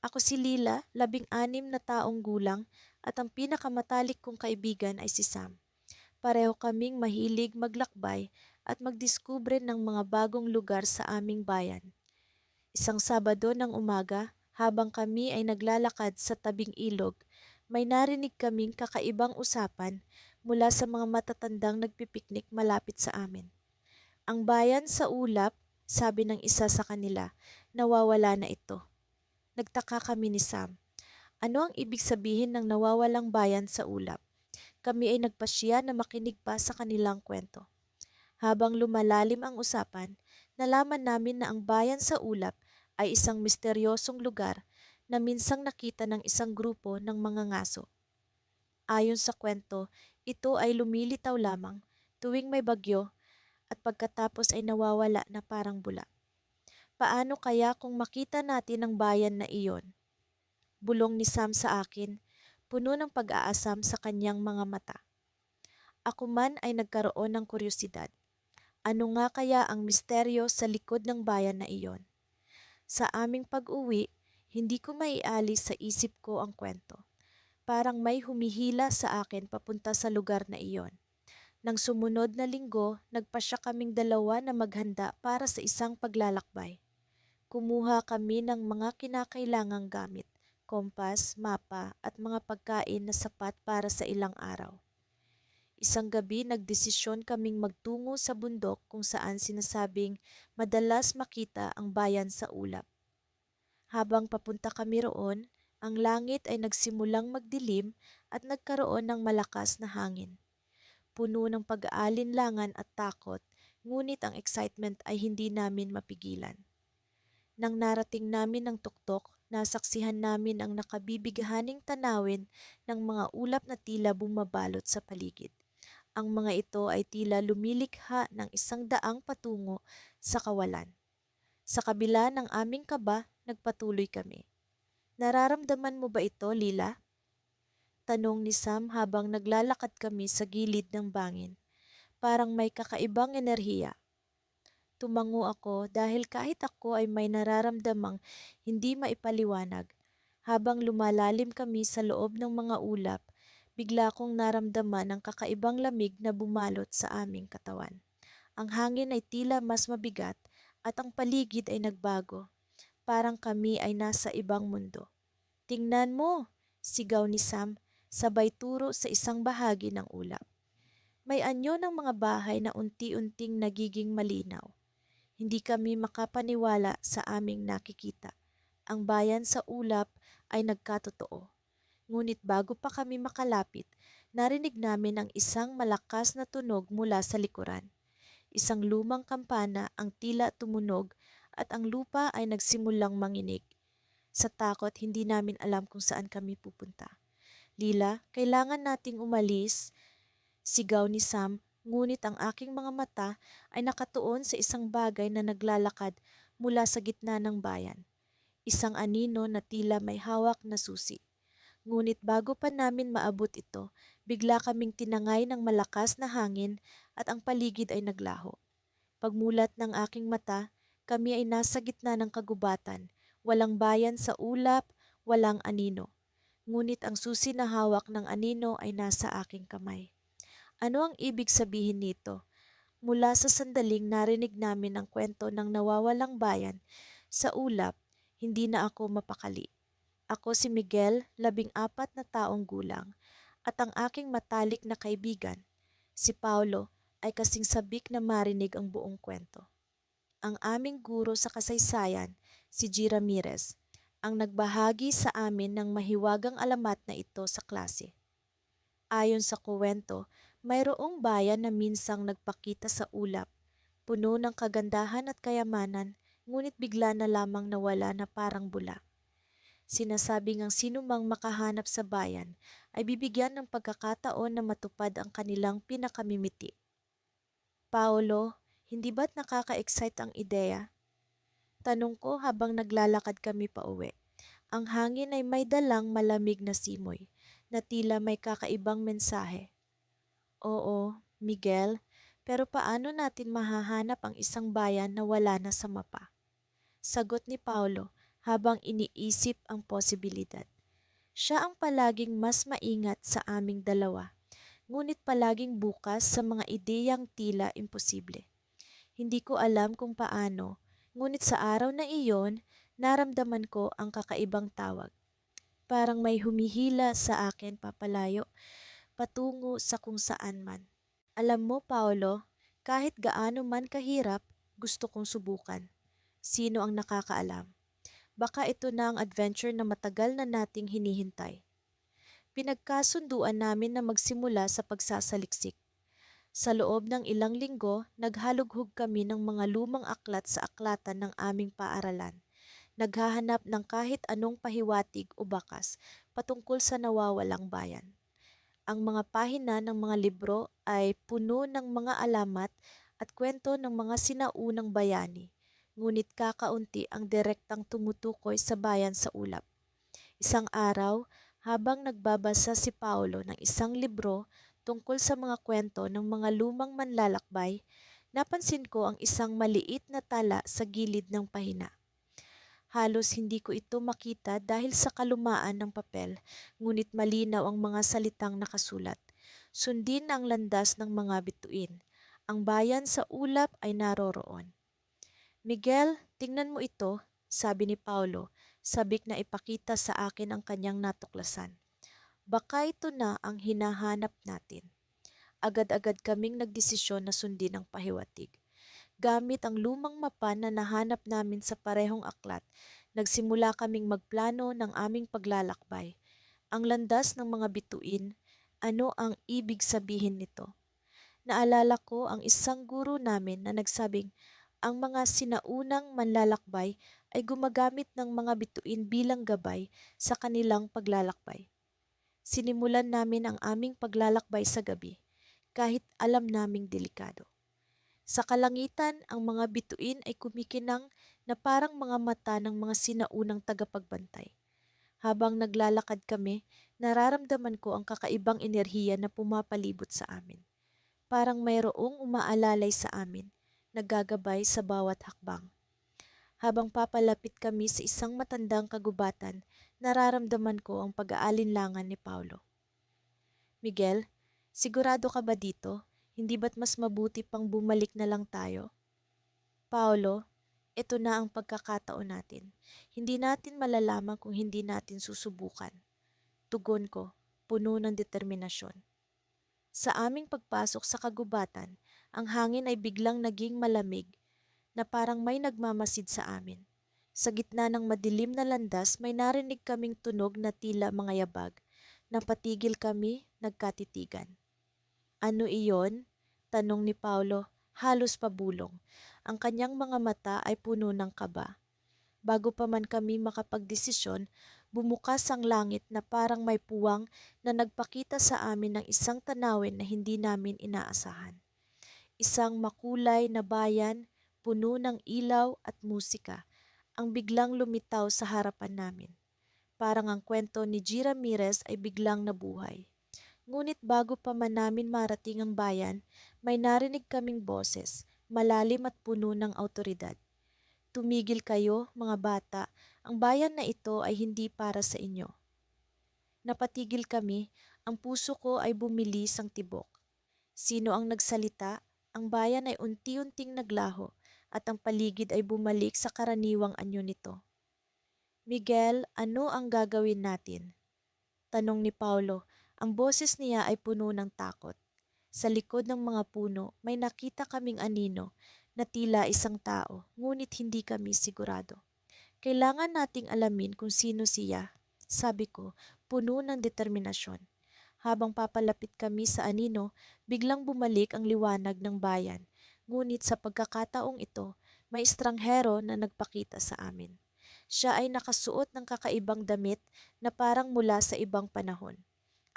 Ako si Lila, 16 na taong gulang at ang pinakamatalik kong kaibigan ay si Sam. Pareho kaming mahilig maglakbay at magdiskubre ng mga bagong lugar sa aming bayan. Isang Sabado ng umaga, habang kami ay naglalakad sa tabing ilog, may narinig kaming kakaibang usapan mula sa mga matatandang nagpipiknik malapit sa amin. Ang bayan sa ulap, sabi ng isa sa kanila, nawawala na ito. Nagtaka kami ni Sam. Ano ang ibig sabihin ng nawawalang bayan sa ulap? Kami ay nagpasya na makinig pa sa kanilang kwento. Habang lumalalim ang usapan, nalaman namin na ang bayan sa ulap ay isang misteryosong lugar na minsang nakita ng isang grupo ng mga ngaso. Ayon sa kwento, ito ay lumilitaw lamang tuwing may bagyo at pagkatapos ay nawawala na parang bula. Paano kaya kung makita natin ang bayan na iyon? Bulong ni Sam sa akin, puno ng pag-aasam sa kanyang mga mata. Ako man ay nagkaroon ng kuryosidad. Ano nga kaya ang misteryo sa likod ng bayan na iyon? Sa aming pag-uwi, hindi ko maialis sa isip ko ang kwento. Parang may humihila sa akin papunta sa lugar na iyon. Nang sumunod na linggo, nagpasya kaming dalawa na maghanda para sa isang paglalakbay. Kumuha kami ng mga kinakailangang gamit, kompas, mapa at mga pagkain na sapat para sa ilang araw. Isang gabi nagdesisyon kaming magtungo sa bundok kung saan sinasabing madalas makita ang bayan sa ulap. Habang papunta kami roon, ang langit ay nagsimulang magdilim at nagkaroon ng malakas na hangin. Puno ng pag-aalinlangan at takot, ngunit ang excitement ay hindi namin mapigilan. Nang narating namin ang tuktok, nasaksihan namin ang nakabibighaning tanawin ng mga ulap na tila bumabalot sa paligid. Ang mga ito ay tila lumilikha ng isang daang patungo sa kawalan. Sa kabila ng aming kaba, nagpatuloy kami. Nararamdaman mo ba ito, Lila? Tanong ni Sam habang naglalakad kami sa gilid ng bangin. Parang may kakaibang enerhiya. Tumango ako dahil kahit ako ay may nararamdamang hindi maipaliwanag. Habang lumalalim kami sa loob ng mga ulap, bigla kong naramdaman ang kakaibang lamig na bumalot sa aming katawan. Ang hangin ay tila mas mabigat at ang paligid ay nagbago. Parang kami ay nasa ibang mundo. Tingnan mo! Sigaw ni Sam, sabay turo sa isang bahagi ng ulap. May anyo ng mga bahay na unti-unting nagiging malinaw. Hindi kami makapaniwala sa aming nakikita. Ang bayan sa ulap ay nagkatotoo. Ngunit bago pa kami makalapit, narinig namin ang isang malakas na tunog mula sa likuran. Isang lumang kampana ang tila tumunog at ang lupa ay nagsimulang manginig. Sa takot, hindi namin alam kung saan kami pupunta. Lila, kailangan nating umalis, sigaw ni Sam, ngunit ang aking mga mata ay nakatuon sa isang bagay na naglalakad mula sa gitna ng bayan. Isang anino na tila may hawak na susi. Ngunit bago pa namin maabot ito, bigla kaming tinangay ng malakas na hangin at ang paligid ay naglaho. Pagmulat ng aking mata, kami ay nasa gitna ng kagubatan. Walang bayan sa ulap, walang anino. Ngunit ang susi na hawak ng anino ay nasa aking kamay. Ano ang ibig sabihin nito? Mula sa sandaling narinig namin ang kwento ng nawawalang bayan, sa ulap, hindi na ako mapakali. Ako si Miguel, 14 na taong gulang, at ang aking matalik na kaibigan, si Paulo, ay kasing sabik na marinig ang buong kwento. Ang aming guro sa kasaysayan, si G. Ramirez, ang nagbahagi sa amin ng mahiwagang alamat na ito sa klase. Ayon sa kuwento, mayroong bayan na minsang nagpakita sa ulap, puno ng kagandahan at kayamanan, ngunit bigla na lamang nawala na parang bula. Sinasabing ang sinumang makahanap sa bayan ay bibigyan ng pagkakataon na matupad ang kanilang pinakamimiti. Paolo, hindi ba't nakaka-excite ang ideya? Tanong ko habang naglalakad kami pauwi. Ang hangin ay may dalang malamig na simoy, na tila may kakaibang mensahe. Oo, Miguel, pero paano natin mahahanap ang isang bayan na wala na sa mapa? Sagot ni Paulo habang iniisip ang posibilidad. Siya ang palaging mas maingat sa aming dalawa, ngunit palaging bukas sa mga ideyang tila imposible. Hindi ko alam kung paano, ngunit sa araw na iyon, naramdaman ko ang kakaibang tawag. Parang may humihila sa akin papalayo, patungo sa kung saan man. Alam mo, Paolo, kahit gaano man kahirap, gusto kong subukan. Sino ang nakakaalam? Baka ito na ang adventure na matagal na nating hinihintay. Pinagkasunduan namin na magsimula sa pagsasaliksik. Sa loob ng ilang linggo, naghalughog kami ng mga lumang aklat sa aklatan ng aming paaralan. Naghahanap ng kahit anong pahiwatig o bakas patungkol sa nawawalang bayan. Ang mga pahina ng mga libro ay puno ng mga alamat at kwento ng mga sinaunang bayani, ngunit kakaunti ang direktang tumutukoy sa bayan sa ulap. Isang araw, habang nagbabasa si Paulo ng isang libro tungkol sa mga kwento ng mga lumang manlalakbay, napansin ko ang isang maliit na tala sa gilid ng pahina. Halos hindi ko ito makita dahil sa kalumaan ng papel, ngunit malinaw ang mga salitang nakasulat. Sundin ang landas ng mga bituin. Ang bayan sa ulap ay naroroon. Miguel, tingnan mo ito, sabi ni Paulo, sabik na ipakita sa akin ang kanyang natuklasan. Baka ito na ang hinahanap natin. Agad-agad kaming nagdesisyon na sundin ang pahiwatig. Gamit ang lumang mapa na nahanap namin sa parehong aklat, nagsimula kaming magplano ng aming paglalakbay. Ang landas ng mga bituin, ano ang ibig sabihin nito? Naalala ko ang isang guro namin na nagsabing ang mga sinaunang manlalakbay ay gumagamit ng mga bituin bilang gabay sa kanilang paglalakbay. Sinimulan namin ang aming paglalakbay sa gabi, kahit alam naming delikado. Sa kalangitan, ang mga bituin ay kumikinang na parang mga mata ng mga sinaunang tagapagbantay. Habang naglalakad kami, nararamdaman ko ang kakaibang enerhiya na pumapalibot sa amin. Parang mayroong umaalalay sa amin, naggagabay sa bawat hakbang. Habang papalapit kami sa isang matandang kagubatan, nararamdaman ko ang pag-aalinlangan ni Paulo. Miguel, sigurado ka ba dito? Hindi ba't mas mabuti pang bumalik na lang tayo? Paolo, ito na ang pagkakataon natin. Hindi natin malalaman kung hindi natin susubukan. Tugon ko, puno ng determinasyon. Sa aming pagpasok sa kagubatan, ang hangin ay biglang naging malamig na parang may nagmamasid sa amin. Sa gitna ng madilim na landas, may narinig kaming tunog na tila mga yabag. Napatigil kami, nagkatitigan. Ano iyon? Tanong ni Paulo, halos pabulong. Ang kanyang mga mata ay puno ng kaba. Bago pa man kami makapagdesisyon, bumukas ang langit na parang may puwang na nagpakita sa amin ng isang tanawin na hindi namin inaasahan. Isang makulay na bayan, puno ng ilaw at musika, ang biglang lumitaw sa harapan namin. Parang ang kwento ni G. Ramirez ay biglang nabuhay. Ngunit bago pa man namin marating ang bayan, may narinig kaming boses, malalim at puno ng awtoridad. Tumigil kayo, mga bata, ang bayan na ito ay hindi para sa inyo. Napatigil kami, ang puso ko ay bumilis ang tibok. Sino ang nagsalita? Ang bayan ay unti-unting naglaho at ang paligid ay bumalik sa karaniwang anyo nito. Miguel, ano ang gagawin natin? Tanong ni Paulo. Ang boses niya ay puno ng takot. Sa likod ng mga puno, may nakita kaming anino na tila isang tao, ngunit hindi kami sigurado. Kailangan nating alamin kung sino siya, sabi ko, puno ng determinasyon. Habang papalapit kami sa anino, biglang bumalik ang liwanag ng bayan. Ngunit sa pagkakataong ito, may estranghero na nagpakita sa amin. Siya ay nakasuot ng kakaibang damit na parang mula sa ibang panahon.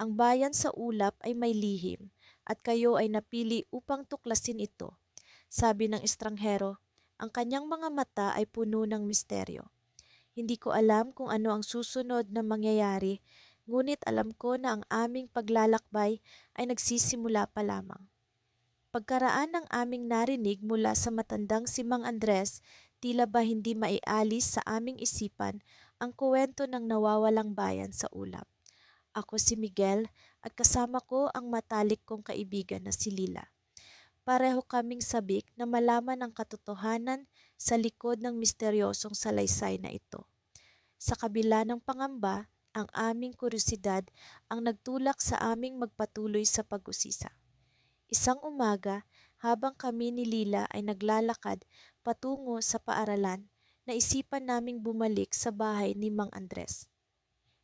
Ang bayan sa ulap ay may lihim at kayo ay napili upang tuklasin ito. Sabi ng estranghero, ang kanyang mga mata ay puno ng misteryo. Hindi ko alam kung ano ang susunod na mangyayari, ngunit alam ko na ang aming paglalakbay ay nagsisimula pa lamang. Pagkaraan ng aming narinig mula sa matandang si Mang Andres, Tila ba hindi maialis sa aming isipan ang kuwento ng nawawalang bayan sa ulap. Ako si Miguel at kasama ko ang matalik kong kaibigan na si Lila. Pareho kaming sabik na malaman ang katotohanan sa likod ng misteryosong salaysay na ito. Sa kabila ng pangamba, ang aming kuryosidad ang nagtulak sa aming magpatuloy sa pag-usisa. Isang umaga, habang kami ni Lila ay naglalakad patungo sa paaralan, naisipan naming bumalik sa bahay ni Mang Andres.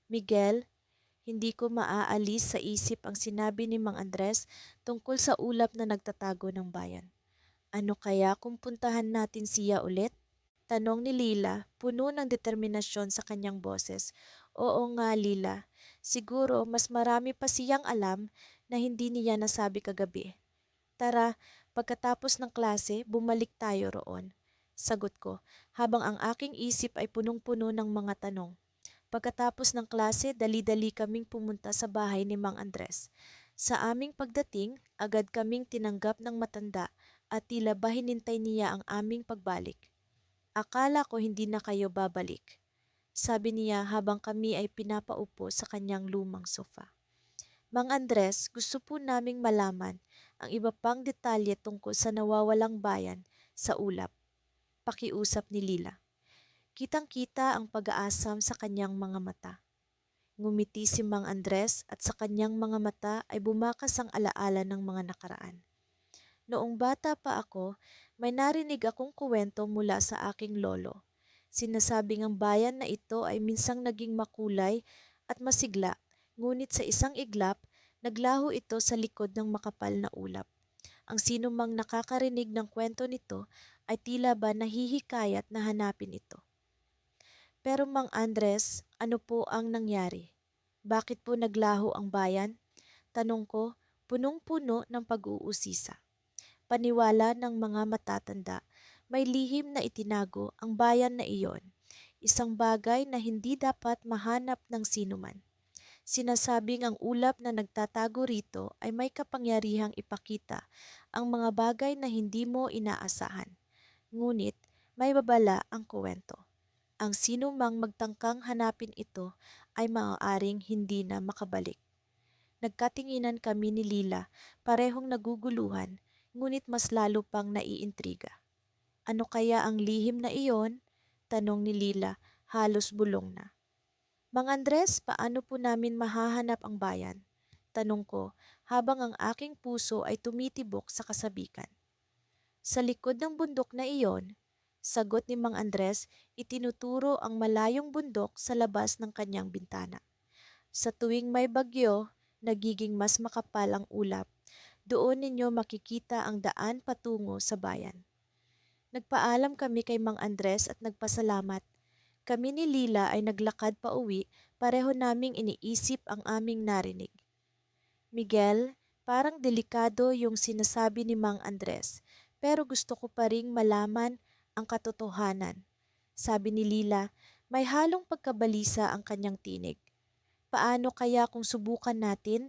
Miguel, hindi ko maaalis sa isip ang sinabi ni Mang Andres tungkol sa ulap na nagtatago ng bayan. Ano kaya kung puntahan natin siya ulit? Tanong ni Lila, puno ng determinasyon sa kanyang boses. Oo nga, Lila. Siguro mas marami pa siyang alam na hindi niya nasabi kagabi. Tara, pagkatapos ng klase, bumalik tayo roon. Sagot ko, habang ang aking isip ay punong-puno ng mga tanong. Pagkatapos ng klase, dali-dali kaming pumunta sa bahay ni Mang Andres. Sa aming pagdating, agad kaming tinanggap ng matanda at tila ba hinintay niya ang aming pagbalik. Akala ko hindi na kayo babalik, sabi niya habang kami ay pinapaupo sa kanyang lumang sofa. Mang Andres, gusto po naming malaman ang iba pang detalye tungkol sa nawawalang bayan sa ulap. Pakiusap ni Lila. Kitang-kita ang pag-aasam sa kanyang mga mata. Ngumiti si Mang Andres at sa kanyang mga mata ay bumakas ang alaala ng mga nakaraan. Noong bata pa ako, may narinig akong kuwento mula sa aking lolo. Sinasabing ang bayan na ito ay minsang naging makulay at masigla, ngunit sa isang iglap, naglaho ito sa likod ng makapal na ulap. Ang sino mang nakakarinig ng kwento nito ay tila ba nahihikayat na hanapin ito. Pero Mang Andres, ano po ang nangyari? Bakit po naglaho ang bayan? Tanong ko, punong-puno ng pag-uusisa. Paniwala ng mga matatanda, may lihim na itinago ang bayan na iyon, isang bagay na hindi dapat mahanap ng sinuman. Sinasabing ang ulap na nagtatago rito ay may kapangyarihang ipakita ang mga bagay na hindi mo inaasahan. Ngunit may babala ang kuwento. Ang sino mang magtangkang hanapin ito ay maaaring hindi na makabalik. Nagkatinginan kami ni Lila, parehong naguguluhan, ngunit mas lalo pang naiintriga. Ano kaya ang lihim na iyon? Tanong ni Lila, halos bulong na. Mang Andres, paano po namin mahahanap ang bayan? Tanong ko, habang ang aking puso ay tumitibok sa kasabikan. Sa likod ng bundok na iyon, sagot ni Mang Andres, itinuturo ang malayong bundok sa labas ng kanyang bintana. Sa tuwing may bagyo, nagiging mas makapal ang ulap. Doon ninyo makikita ang daan patungo sa bayan. Nagpaalam kami kay Mang Andres at nagpasalamat. Kami ni Lila ay naglakad pa uwi, pareho naming iniisip ang aming narinig. Miguel, parang delikado yung sinasabi ni Mang Andres, pero gusto ko pa ring malaman ang katotohanan. Sabi ni Lila, may halong pagkabalisa ang kanyang tinig. Paano kaya kung subukan natin?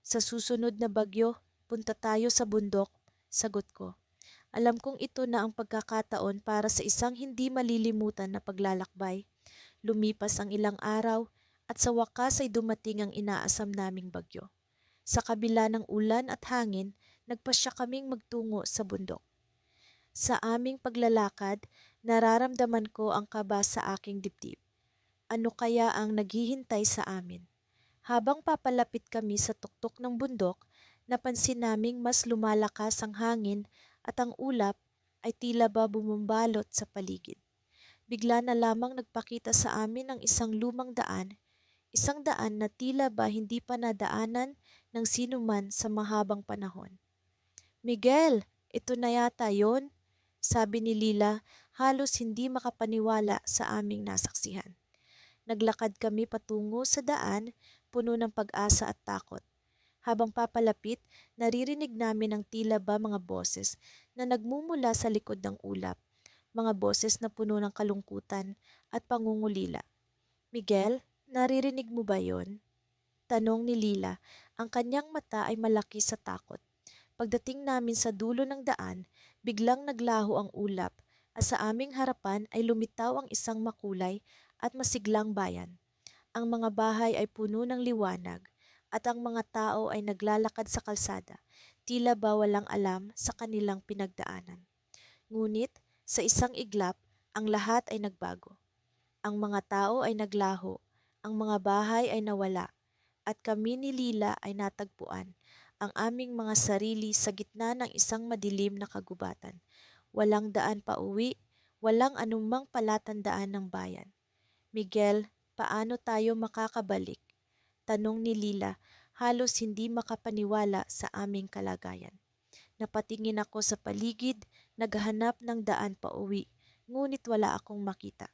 Sa susunod na bagyo, punta tayo sa bundok, sagot ko. Alam kong ito na ang pagkakataon para sa isang hindi malilimutan na paglalakbay. Lumipas ang ilang araw at sa wakas ay dumating ang inaasam naming bagyo. Sa kabila ng ulan at hangin, nagpasya kaming magtungo sa bundok. Sa aming paglalakad, nararamdaman ko ang kaba sa aking dibdib. Ano kaya ang naghihintay sa amin? Habang papalapit kami sa tuktok ng bundok, napansin naming mas lumalakas ang hangin at ang ulap ay tila ba bumumbalot sa paligid. Bigla na lamang nagpakita sa amin ang isang daan na tila ba hindi pa nadaanan ng sinuman sa mahabang panahon. Miguel, ito na yata yon, sabi ni Lila, halos hindi makapaniwala sa aming nasaksihan. Naglakad kami patungo sa daan, puno ng pag-asa at takot. Habang papalapit, naririnig namin ang tila ba mga boses na nagmumula sa likod ng ulap, mga boses na puno ng kalungkutan at pangungulila. Miguel, naririnig mo ba yon? Tanong ni Lila, ang kanyang mata ay malaki sa takot. Pagdating namin sa dulo ng daan, biglang naglaho ang ulap Sa aming harapan ay lumitaw ang isang makulay at masiglang bayan. Ang mga bahay ay puno ng liwanag at ang mga tao ay naglalakad sa kalsada, tila ba walang alam sa kanilang pinagdaanan. Ngunit sa isang iglap, ang lahat ay nagbago. Ang mga tao ay naglaho, ang mga bahay ay nawala, at kami ni Lila ay natagpuan ang aming mga sarili sa gitna ng isang madilim na kagubatan. Walang daan pa uwi, walang anumang palatandaan ng bayan. Miguel, paano tayo makakabalik? Tanong ni Lila, halos hindi makapaniwala sa aming kalagayan. Napatingin ako sa paligid, naghahanap ng daan pa uwi, ngunit wala akong makita.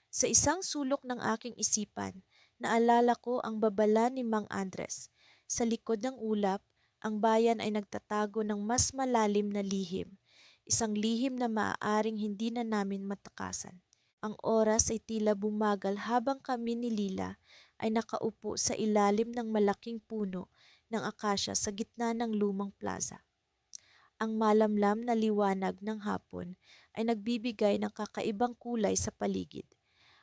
Sa isang sulok ng aking isipan, naalala ko ang babala ni Mang Andres. Sa likod ng ulap, ang bayan ay nagtatago ng mas malalim na lihim. Isang lihim na maaaring hindi na namin matakasan. Ang oras ay tila bumagal habang kami ni Lila ay nakaupo sa ilalim ng malaking puno ng akasya sa gitna ng lumang plaza. Ang malamlam na liwanag ng hapon ay nagbibigay ng kakaibang kulay sa paligid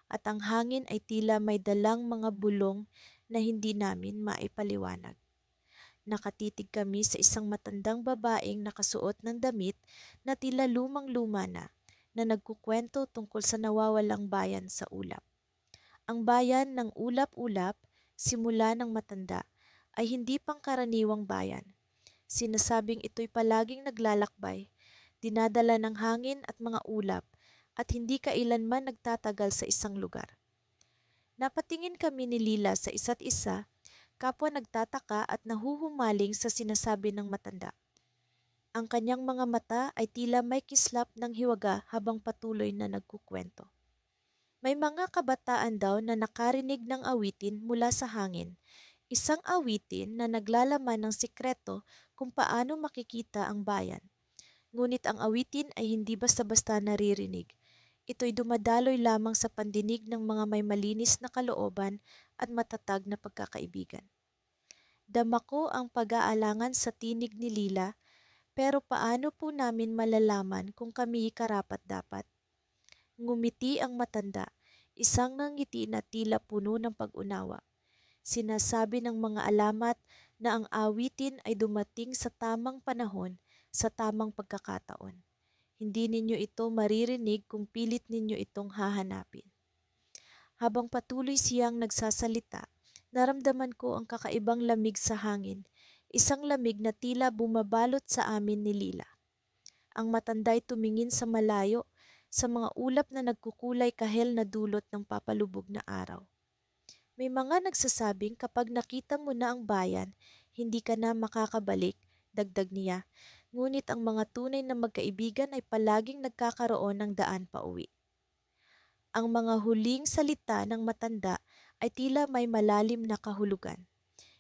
at ang hangin ay tila may dalang mga bulong na hindi namin maipaliwanag. Nakatitig kami sa isang matandang babaeng nakasuot ng damit na tila lumang-luma na nagkukwento tungkol sa nawawalang bayan sa ulap. Ang bayan ng ulap-ulap, simula ng matanda, ay hindi pangkaraniwang bayan. Sinasabing ito'y palaging naglalakbay, dinadala ng hangin at mga ulap, at hindi kailanman nagtatagal sa isang lugar. Napatingin kami ni Lila sa isa't isa, kapwa nagtataka at nahuhumaling sa sinasabi ng matanda. Ang kanyang mga mata ay tila may kislap ng hiwaga habang patuloy na nagkukwento. May mga kabataan daw na nakarinig ng awitin mula sa hangin. Isang awitin na naglalaman ng sikreto kung paano makikita ang bayan. Ngunit ang awitin ay hindi basta-basta naririnig. Ito'y dumadaloy lamang sa pandinig ng mga may malinis na kalooban at matatag na pagkakaibigan. Dama ko ang pag-aalangan sa tinig ni Lila, pero paano po namin malalaman kung kami karapat-dapat? Ngumiti ang matanda, isang ngiti na tila puno ng pag-unawa. Sinasabi ng mga alamat na ang awitin ay dumating sa tamang panahon, sa tamang pagkakataon. Hindi ninyo ito maririnig kung pilit ninyo itong hahanapin. Habang patuloy siyang nagsasalita, naramdaman ko ang kakaibang lamig sa hangin, isang lamig na tila bumabalot sa amin ni Lila. Ang matanda'y tumingin sa malayo, sa mga ulap na nagkukulay kahel na dulot ng papalubog na araw. May mga nagsasabing kapag nakita mo na ang bayan, hindi ka na makakabalik, dagdag niya. Ngunit ang mga tunay na magkaibigan ay palaging nagkakaroon ng daan pauwi. Ang mga huling salita ng matanda ay tila may malalim na kahulugan.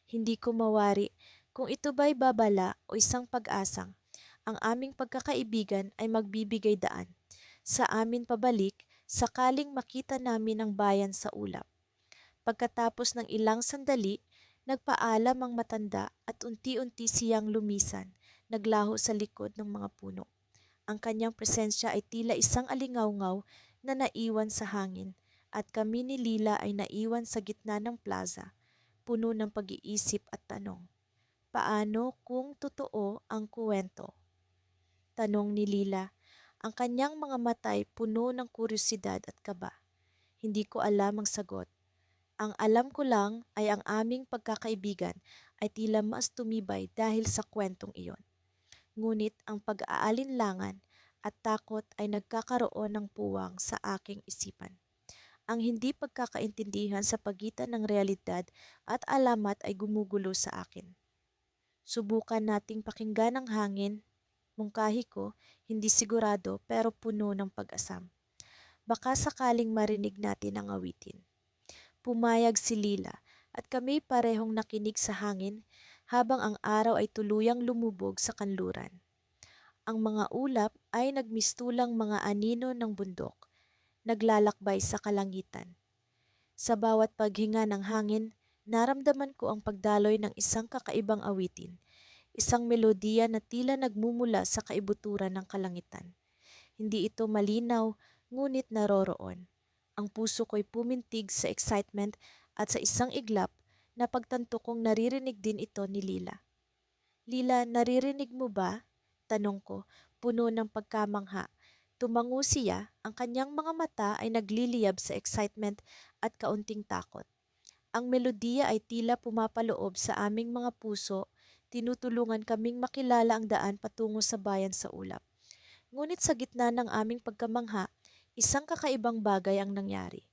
Hindi ko mawari kung ito ba'y babala o isang pag-asang ang aming pagkakaibigan ay magbibigay daan sa amin pabalik sakaling makita namin ang bayan sa ulap. Pagkatapos ng ilang sandali, nagpaalam ang matanda at unti-unti siyang lumisan, naglaho sa likod ng mga puno. Ang kanyang presensya ay tila isang alingawngaw na naiwan sa hangin at kami ni Lila ay naiwan sa gitna ng plaza, puno ng pag-iisip at tanong. Paano kung totoo ang kuwento? Tanong ni Lila. Ang kanyang mga mata ay puno ng kuryosidad at kaba. Hindi ko alam ang sagot. Ang alam ko lang ay ang aming pagkakaibigan ay tila mas tumibay dahil sa kwentong iyon. Ngunit ang pag-aalinlangan at takot ay nagkakaroon ng puwang sa aking isipan. Ang hindi pagkakaintindihan sa pagitan ng realidad at alamat ay gumugulo sa akin. Subukan nating pakinggan ang hangin, mungkahi ko, hindi sigurado pero puno ng pag-asam. Baka sakaling marinig natin ang awitin. Pumayag si Lila at kami parehong nakinig sa hangin habang ang araw ay tuluyang lumubog sa kanluran. Ang mga ulap ay nagmistulang mga anino ng bundok, naglalakbay sa kalangitan. Sa bawat paghinga ng hangin, naramdaman ko ang pagdaloy ng isang kakaibang awitin, isang melodiya na tila nagmumula sa kaibuturan ng kalangitan. Hindi ito malinaw, ngunit naroroon. Ang puso ko'y pumintig sa excitement at sa isang iglap na pagtanto kong naririnig din ito ni Lila. Lila, naririnig mo ba? Tanong ko, puno ng pagkamangha. Tumango siya, ang kanyang mga mata ay nagliliyab sa excitement at kaunting takot. Ang melodiya ay tila pumapaloob sa aming mga puso, tinutulungan kaming makilala ang daan patungo sa bayan sa ulap. Ngunit sa gitna ng aming pagkamangha, isang kakaibang bagay ang nangyari.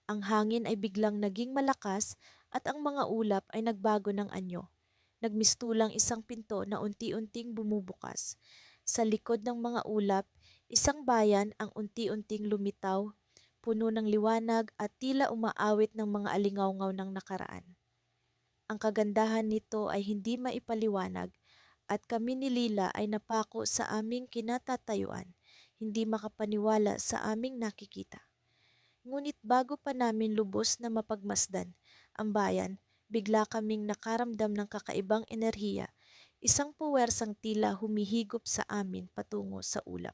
Ang hangin ay biglang naging malakas at ang mga ulap ay nagbago ng anyo. Nagmistulang isang pinto na unti-unting bumubukas. Sa likod ng mga ulap, isang bayan ang unti-unting lumitaw, puno ng liwanag at tila umaawit ng mga alingawngaw ng nakaraan. Ang kagandahan nito ay hindi maipaliwanag at kami ni Lila ay napako sa aming kinatatayuan, hindi makapaniwala sa aming nakikita. Ngunit bago pa namin lubos na mapagmasdan ang bayan, bigla kaming nakaramdam ng kakaibang enerhiya, isang puwersang tila humihigop sa amin patungo sa ulap.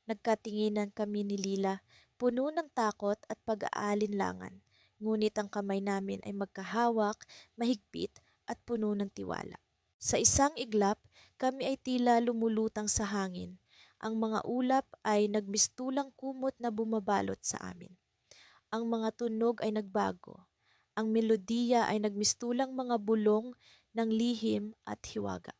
Nagkatinginan kami ni Lila, puno ng takot at pag-aalinlangan. Ngunit ang kamay namin ay magkahawak, mahigpit at puno ng tiwala. Sa isang iglap, kami ay tila lumulutang sa hangin. Ang mga ulap ay nagmistulang kumot na bumabalot sa amin. Ang mga tunog ay nagbago. Ang melodiya ay nagmistulang mga bulong ng lihim at hiwaga.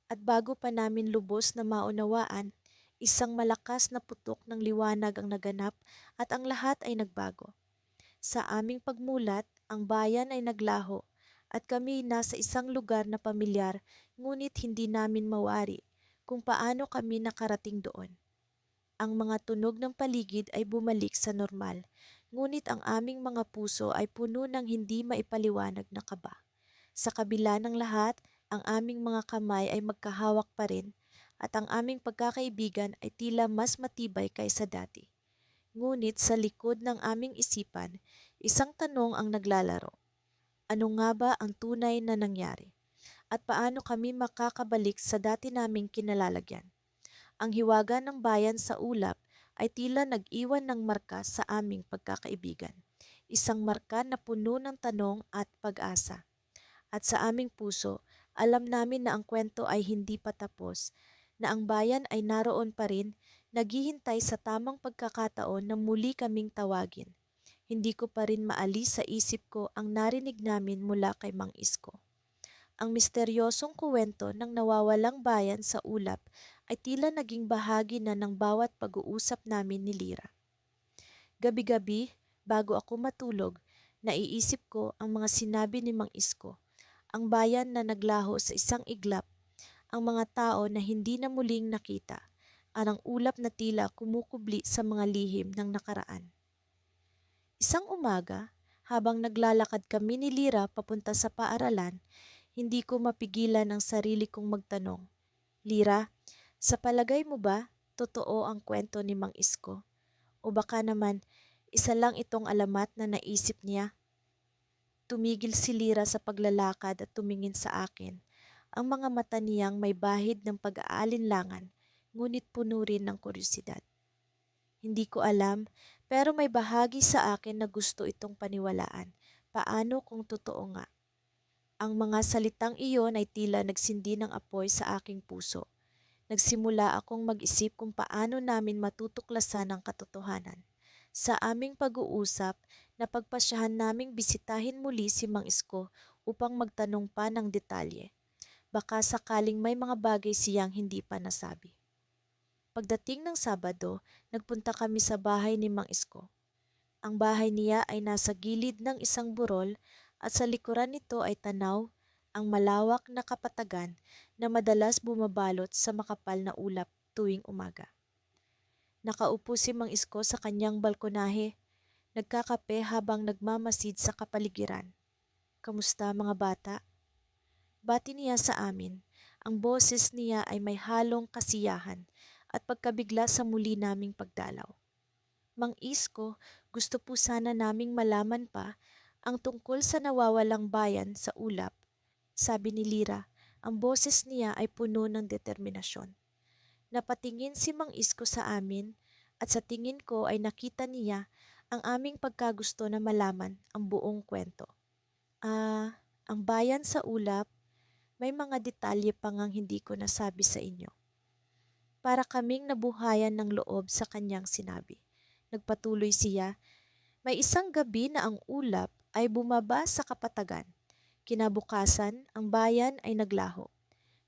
At bago pa namin lubos na maunawaan, isang malakas na putok ng liwanag ang naganap at ang lahat ay nagbago. Sa aming pagmulat, ang bayan ay naglaho at kami nasa isang lugar na pamilyar, ngunit hindi namin mawari kung paano kami nakarating doon. Ang mga tunog ng paligid ay bumalik sa normal, ngunit ang aming mga puso ay puno ng hindi maipaliwanag na kaba. Sa kabila ng lahat, ang aming mga kamay ay magkahawak pa rin at ang aming pagkakaibigan ay tila mas matibay kaysa dati. Ngunit sa likod ng aming isipan, isang tanong ang naglalaro. Ano nga ba ang tunay na nangyari? At paano kami makakabalik sa dati naming kinalalagyan? Ang hiwaga ng bayan sa ulap ay tila nag-iwan ng marka sa aming pagkakaibigan. Isang marka na puno ng tanong at pag-asa. At sa aming puso, alam namin na ang kwento ay hindi pa tapos, na ang bayan ay naroon pa rin, naghihintay sa tamang pagkakataon na muli kaming tawagin. Hindi ko pa rin maalis sa isip ko ang narinig namin mula kay Mang Isko. Ang misteryosong kuwento ng nawawalang bayan sa ulap ay tila naging bahagi na ng bawat pag-uusap namin ni Lira. Gabi-gabi, bago ako matulog, naiisip ko ang mga sinabi ni Mang Isko, ang bayan na naglaho sa isang iglap, ang mga tao na hindi na muling nakita, at ang ulap na tila kumukubli sa mga lihim ng nakaraan. Isang umaga, habang naglalakad kami ni Lira papunta sa paaralan, hindi ko mapigilan ang sarili kong magtanong, Lira, sa palagay mo ba totoo ang kwento ni Mang Isko? O baka naman, isa lang itong alamat na naisip niya? Tumigil si Lira sa paglalakad at tumingin sa akin. Ang mga mata niyang may bahid ng pag-aalinlangan, ngunit puno rin ng kuryosidad. Hindi ko alam, pero may bahagi sa akin na gusto itong paniwalaan. Paano kung totoo nga? Ang mga salitang iyon ay tila nagsindi ng apoy sa aking puso. Nagsimula akong mag-isip kung paano namin matutuklasan ang katotohanan. Sa aming pag-uusap, napagpasyahan naming bisitahin muli si Mang Isko upang magtanong pa ng detalye. Baka sakaling may mga bagay siyang hindi pa nasabi. Pagdating ng Sabado, nagpunta kami sa bahay ni Mang Isko. Ang bahay niya ay nasa gilid ng isang burol at sa likuran nito ay tanaw ang malawak na kapatagan na madalas bumabalot sa makapal na ulap tuwing umaga. Nakaupo si Mang Isko sa kanyang balkonahe, nagkakape habang nagmamasid sa kapaligiran. Kamusta mga bata? Bati niya sa amin. Ang boses niya ay may halong kasiyahan at pagkabigla sa muli naming pagdalaw. Mang Isko, gusto po sana naming malaman pa ang tungkol sa nawawalang bayan sa ulap. Sabi ni Lira, ang boses niya ay puno ng determinasyon. Napatingin si Mang Isko sa amin at sa tingin ko ay nakita niya ang aming pagkagusto na malaman ang buong kwento. Ang bayan sa ulap, may mga detalye pa ngang hindi ko nasabi sa inyo. Para kaming nabuhayan ng loob sa kanyang sinabi. Nagpatuloy siya, may isang gabi na ang ulap ay bumaba sa kapatagan. Kinabukasan, ang bayan ay naglaho.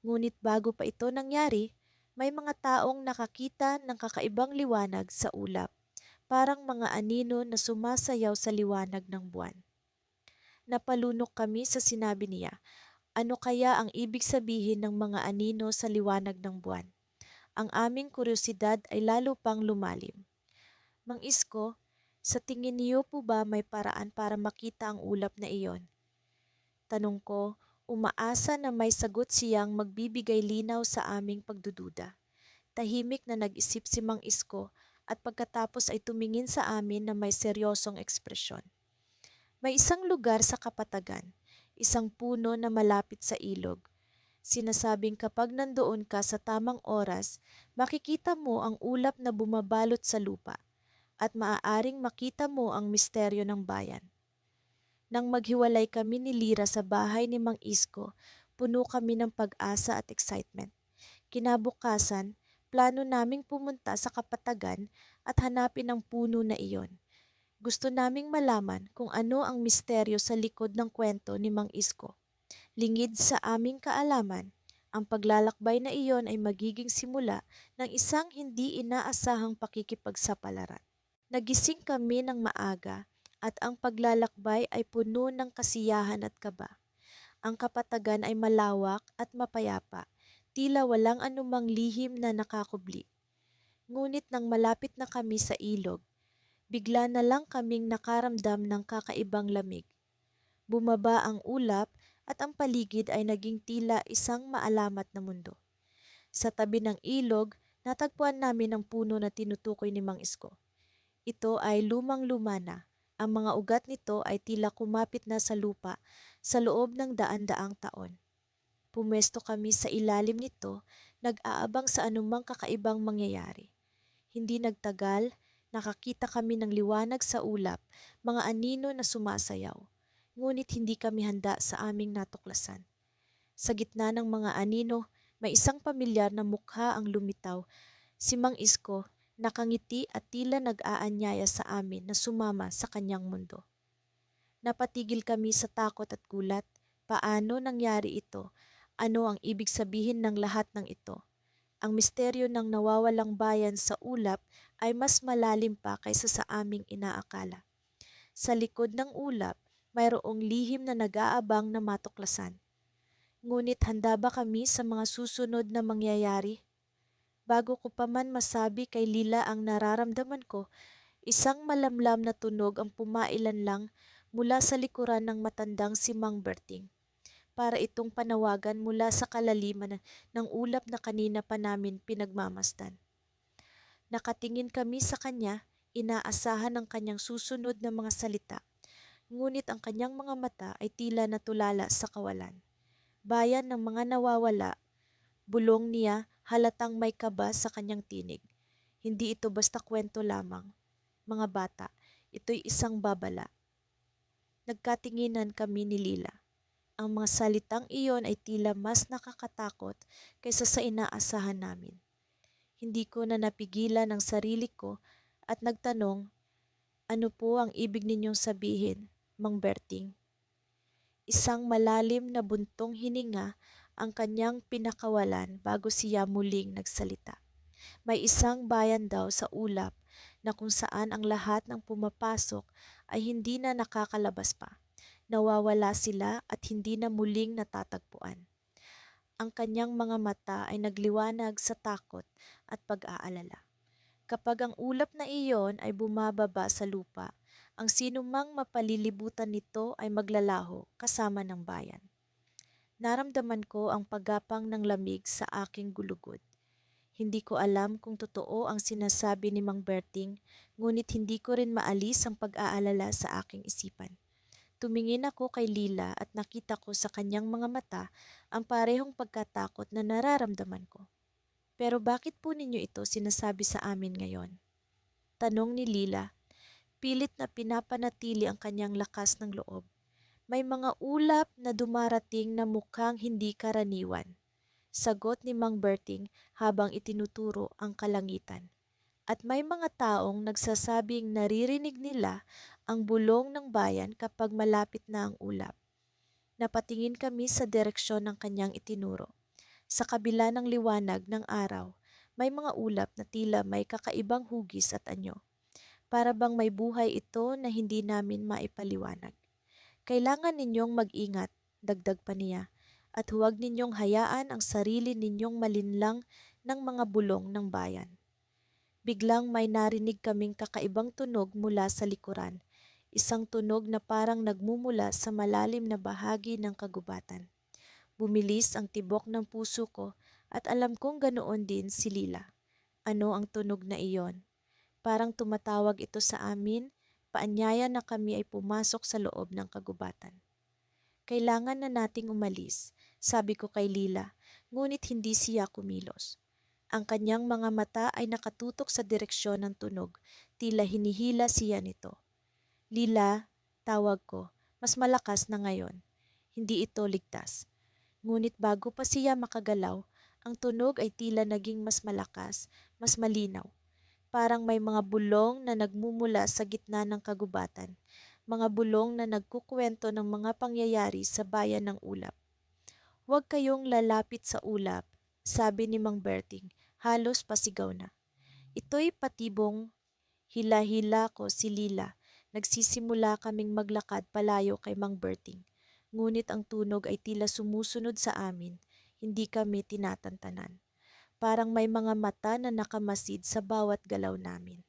Ngunit bago pa ito nangyari, may mga taong nakakita ng kakaibang liwanag sa ulap, parang mga anino na sumasayaw sa liwanag ng buwan. Napalunok kami sa sinabi niya, ano kaya ang ibig sabihin ng mga anino sa liwanag ng buwan? Ang aming kuryosidad ay lalo pang lumalim. Mang Isko, sa tingin niyo po ba may paraan para makita ang ulap na iyon? Tanong ko, umaasa na may sagot siyang magbibigay linaw sa aming pagdududa. Tahimik na nag-isip si Mang Isko at pagkatapos ay tumingin sa amin na may seryosong ekspresyon. May isang lugar sa kapatagan, isang puno na malapit sa ilog. Sinasabing kapag nandoon ka sa tamang oras, makikita mo ang ulap na bumabalot sa lupa at maaaring makita mo ang misteryo ng bayan. Nang maghiwalay kami ni Lira sa bahay ni Mang Isko, puno kami ng pag-asa at excitement. Kinabukasan, plano naming pumunta sa kapatagan at hanapin ang puno na iyon. Gusto naming malaman kung ano ang misteryo sa likod ng kwento ni Mang Isko. Lingid sa aming kaalaman, ang paglalakbay na iyon ay magiging simula ng isang hindi inaasahang pakikipagsapalaran. Nagising kami ng maaga at ang paglalakbay ay puno ng kasiyahan at kaba. Ang kapatagan ay malawak at mapayapa, tila walang anumang lihim na nakakubli. Ngunit nang malapit na kami sa ilog, bigla na lang kaming nakaramdam ng kakaibang lamig. Bumaba ang ulap at ang paligid ay naging tila isang maalamat na mundo. Sa tabi ng ilog, natagpuan namin ang puno na tinutukoy ni Mang Isko. Ito ay lumang-luma na. Ang mga ugat nito ay tila kumapit na sa lupa sa loob ng daan-daang taon. Pumesto kami sa ilalim nito, nag-aabang sa anumang kakaibang mangyayari. Hindi nagtagal, nakakita kami ng liwanag sa ulap, mga anino na sumasayaw. Ngunit hindi kami handa sa aming natuklasan. Sa gitna ng mga anino, may isang pamilyar na mukha ang lumitaw. Si Mang Isko, nakangiti at tila nag-aanyaya sa amin na sumama sa kanyang mundo. Napatigil kami sa takot at gulat. Paano nangyari ito? Ano ang ibig sabihin ng lahat ng ito? Ang misteryo ng nawawalang bayan sa ulap ay mas malalim pa kaysa sa aming inaakala. Sa likod ng ulap, mayroong lihim na nag-aabang na matuklasan. Ngunit handa ba kami sa mga susunod na mangyayari? Bago ko pa man masabi kay Lila ang nararamdaman ko, isang malamlam na tunog ang pumailan lang mula sa likuran ng matandang si Mang Berting, para itong panawagan mula sa kalaliman ng ulap na kanina pa namin pinagmamasdan. Nakatingin kami sa kanya, inaasahan ang kanyang susunod na mga salita, ngunit ang kanyang mga mata ay tila natulala sa kawalan. Bayan ng mga nawawala, bulong niya, halatang may kaba sa kanyang tinig. Hindi ito basta kwento lamang. Mga bata, ito'y isang babala. Nagkatinginan kami ni Lila. Ang mga salitang iyon ay tila mas nakakatakot kaysa sa inaasahan namin. Hindi ko na napigilan ang sarili ko at nagtanong, ano po ang ibig ninyong sabihin, Mang Berting? Isang malalim na buntong hininga ang kanyang pinakawalan bago siya muling nagsalita. May isang bayan daw sa ulap na kung saan ang lahat ng pumapasok ay hindi na nakakalabas pa. Nawawala sila at hindi na muling natatagpuan. Ang kanyang mga mata ay nagliwanag sa takot at pag-aalala. Kapag ang ulap na iyon ay bumababa sa lupa, ang sinumang mapalilibutan nito ay maglalaho kasama ng bayan. Naramdaman ko ang paggapang ng lamig sa aking gulugod. Hindi ko alam kung totoo ang sinasabi ni Mang Berting, ngunit hindi ko rin maalis ang pag-aalala sa aking isipan. Tumingin ako kay Lila at nakita ko sa kanyang mga mata ang parehong pagkatakot na nararamdaman ko. Pero bakit po ninyo ito sinasabi sa amin ngayon? Tanong ni Lila, pilit na pinapanatili ang kanyang lakas ng loob. May mga ulap na dumarating na mukhang hindi karaniwan. Sagot ni Mang Berting habang itinuturo ang kalangitan. At may mga taong nagsasabing naririnig nila ang bulong ng bayan kapag malapit na ang ulap. Napatingin kami sa direksyon ng kanyang itinuro. Sa kabila ng liwanag ng araw, may mga ulap na tila may kakaibang hugis at anyo. Para bang may buhay ito na hindi namin maipaliwanag. Kailangan ninyong mag-ingat, dagdag pa niya, at huwag ninyong hayaan ang sarili ninyong malinlang ng mga bulong ng bayan. Biglang may narinig kaming kakaibang tunog mula sa likuran, isang tunog na parang nagmumula sa malalim na bahagi ng kagubatan. Bumilis ang tibok ng puso ko at alam kong ganoon din si Lila. Ano ang tunog na iyon? Parang tumatawag ito sa amin, paanyaya na kami ay pumasok sa loob ng kagubatan. Kailangan na nating umalis, sabi ko kay Lila, ngunit hindi siya kumilos. Ang kanyang mga mata ay nakatutok sa direksyon ng tunog, tila hinihila siya nito. Lila, tawag ko, mas malakas na ngayon. Hindi ito ligtas. Ngunit bago pa siya makagalaw, ang tunog ay tila naging mas malakas, mas malinaw. Parang may mga bulong na nagmumula sa gitna ng kagubatan, mga bulong na nagkukwento ng mga pangyayari sa bayan ng ulap. Huwag kayong lalapit sa ulap, sabi ni Mang Berting, halos pasigaw na. Ito'y patibong hila-hila ko si Lila. Nagsisimula kaming maglakad palayo kay Mang Berting. Ngunit ang tunog ay tila sumusunod sa amin, hindi kami tinatantanan. Parang may mga mata na nakamasid sa bawat galaw namin.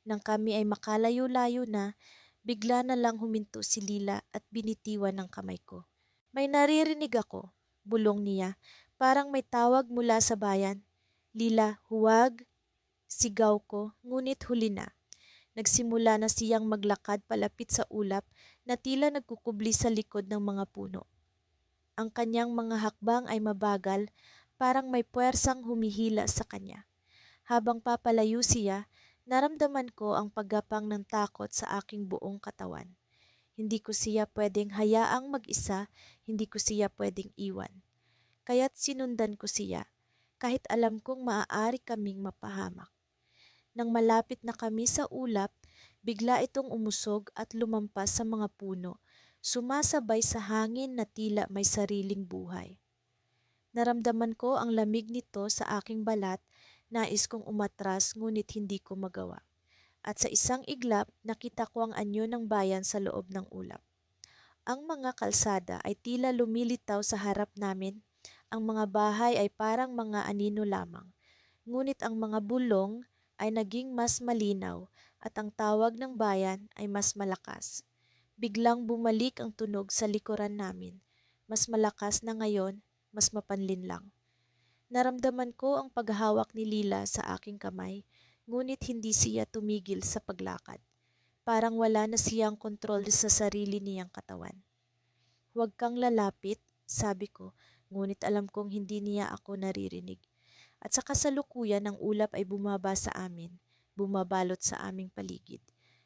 Nang kami ay makalayo-layo na, bigla na lang huminto si Lila at binitiwan ng kamay ko. May naririnig ako, bulong niya, parang may tawag mula sa bayan. Lila, huwag, sigaw ko, ngunit huli na. Nagsimula na siyang maglakad palapit sa ulap na tila nagkukubli sa likod ng mga puno. Ang kanyang mga hakbang ay mabagal, parang may puwersang humihila sa kanya. Habang papalayo siya, naramdaman ko ang paggapang ng takot sa aking buong katawan. Hindi ko siya pwedeng hayaang mag-isa, hindi ko siya pwedeng iwan. Kaya't sinundan ko siya, kahit alam kong maaari kaming mapahamak. Nang malapit na kami sa ulap, bigla itong umusog at lumampas sa mga puno, sumasabay sa hangin na tila may sariling buhay. Naramdaman ko ang lamig nito sa aking balat, nais kong umatras ngunit hindi ko magawa. At sa isang iglap, nakita ko ang anyo ng bayan sa loob ng ulap. Ang mga kalsada ay tila lumilitaw sa harap namin, ang mga bahay ay parang mga anino lamang. Ngunit ang mga bulong ay naging mas malinaw at ang tawag ng bayan ay mas malakas. Biglang bumalik ang tunog sa likuran namin. Mas malakas na ngayon, mas mapanlinlang. Naramdaman ko ang paghahawak ni Lila sa aking kamay, ngunit hindi siya tumigil sa paglakad. Parang wala na siyang kontrol sa sarili niyang katawan. Huwag kang lalapit, sabi ko, ngunit alam kong hindi niya ako naririnig. At sa kasalukuyan ang ulap ay bumaba sa amin, bumabalot sa aming paligid.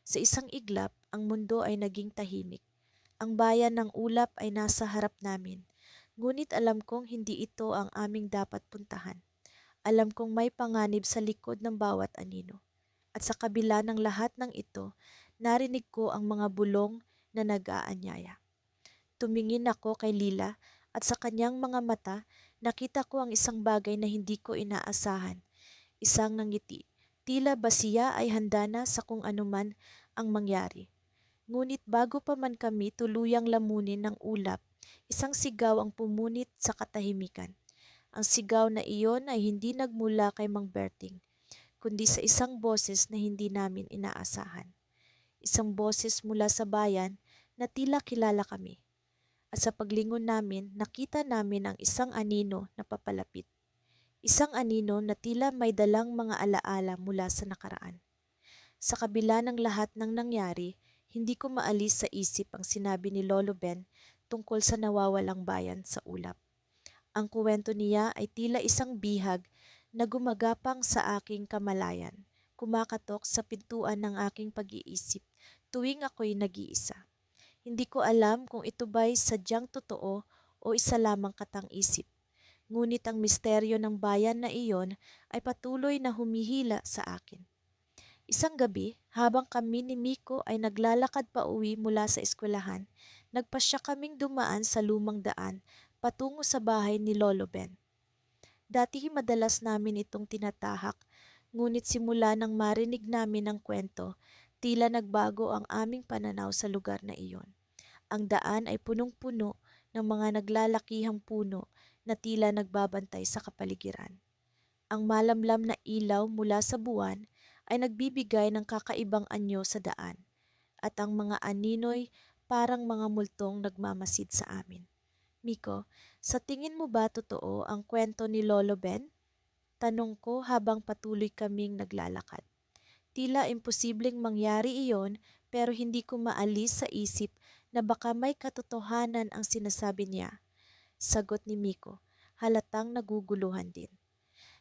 Sa isang iglap, ang mundo ay naging tahimik. Ang bayan ng ulap ay nasa harap namin, ngunit alam kong hindi ito ang aming dapat puntahan. Alam kong may panganib sa likod ng bawat anino. At sa kabila ng lahat ng ito, narinig ko ang mga bulong na nag-aanyaya. Tumingin ako kay Lila at sa kanyang mga mata, nakita ko ang isang bagay na hindi ko inaasahan. Isang nangiti. Tila ba siya ay handa na sa kung anuman ang mangyari. Ngunit bago pa man kami tuluyang lamunin ng ulap, isang sigaw ang pumunit sa katahimikan. Ang sigaw na iyon ay hindi nagmula kay Mang Berting, kundi sa isang boses na hindi namin inaasahan. Isang boses mula sa bayan na tila kilala kami. At sa paglingon namin, nakita namin ang isang anino na papalapit. Isang anino na tila may dalang mga alaala mula sa nakaraan. Sa kabila ng lahat ng nangyari, hindi ko maalis sa isip ang sinabi ni Lolo Ben tungkol sa nawawalang bayan sa ulap. Ang kuwento niya ay tila isang bihag na gumagapang sa aking kamalayan, kumakatok sa pintuan ng aking pag-iisip tuwing ako'y nag-iisa. Hindi ko alam kung ito ba'y sadyang totoo o isa lamang katang-isip. Ngunit ang misteryo ng bayan na iyon ay patuloy na humihila sa akin. Isang gabi, habang kami ni Miko ay naglalakad pa uwi mula sa eskwelahan, nagpasya kaming dumaan sa lumang daan patungo sa bahay ni Lolo Ben. Dati madalas namin itong tinatahak, ngunit simula nang marinig namin ang kwento, tila nagbago ang aming pananaw sa lugar na iyon. Ang daan ay punong-puno ng mga naglalakihang puno na tila nagbabantay sa kapaligiran. Ang malamlam na ilaw mula sa buwan ay nagbibigay ng kakaibang anyo sa daan, at ang mga aninoy parang mga multong nagmamasid sa amin. Miko, sa tingin mo ba totoo ang kwento ni Lolo Ben? Tanong ko habang patuloy kaming naglalakad. Tila imposibleng mangyari iyon, pero hindi ko maalis sa isip na baka may katotohanan ang sinasabi niya. Sagot ni Miko, halatang naguguluhan din.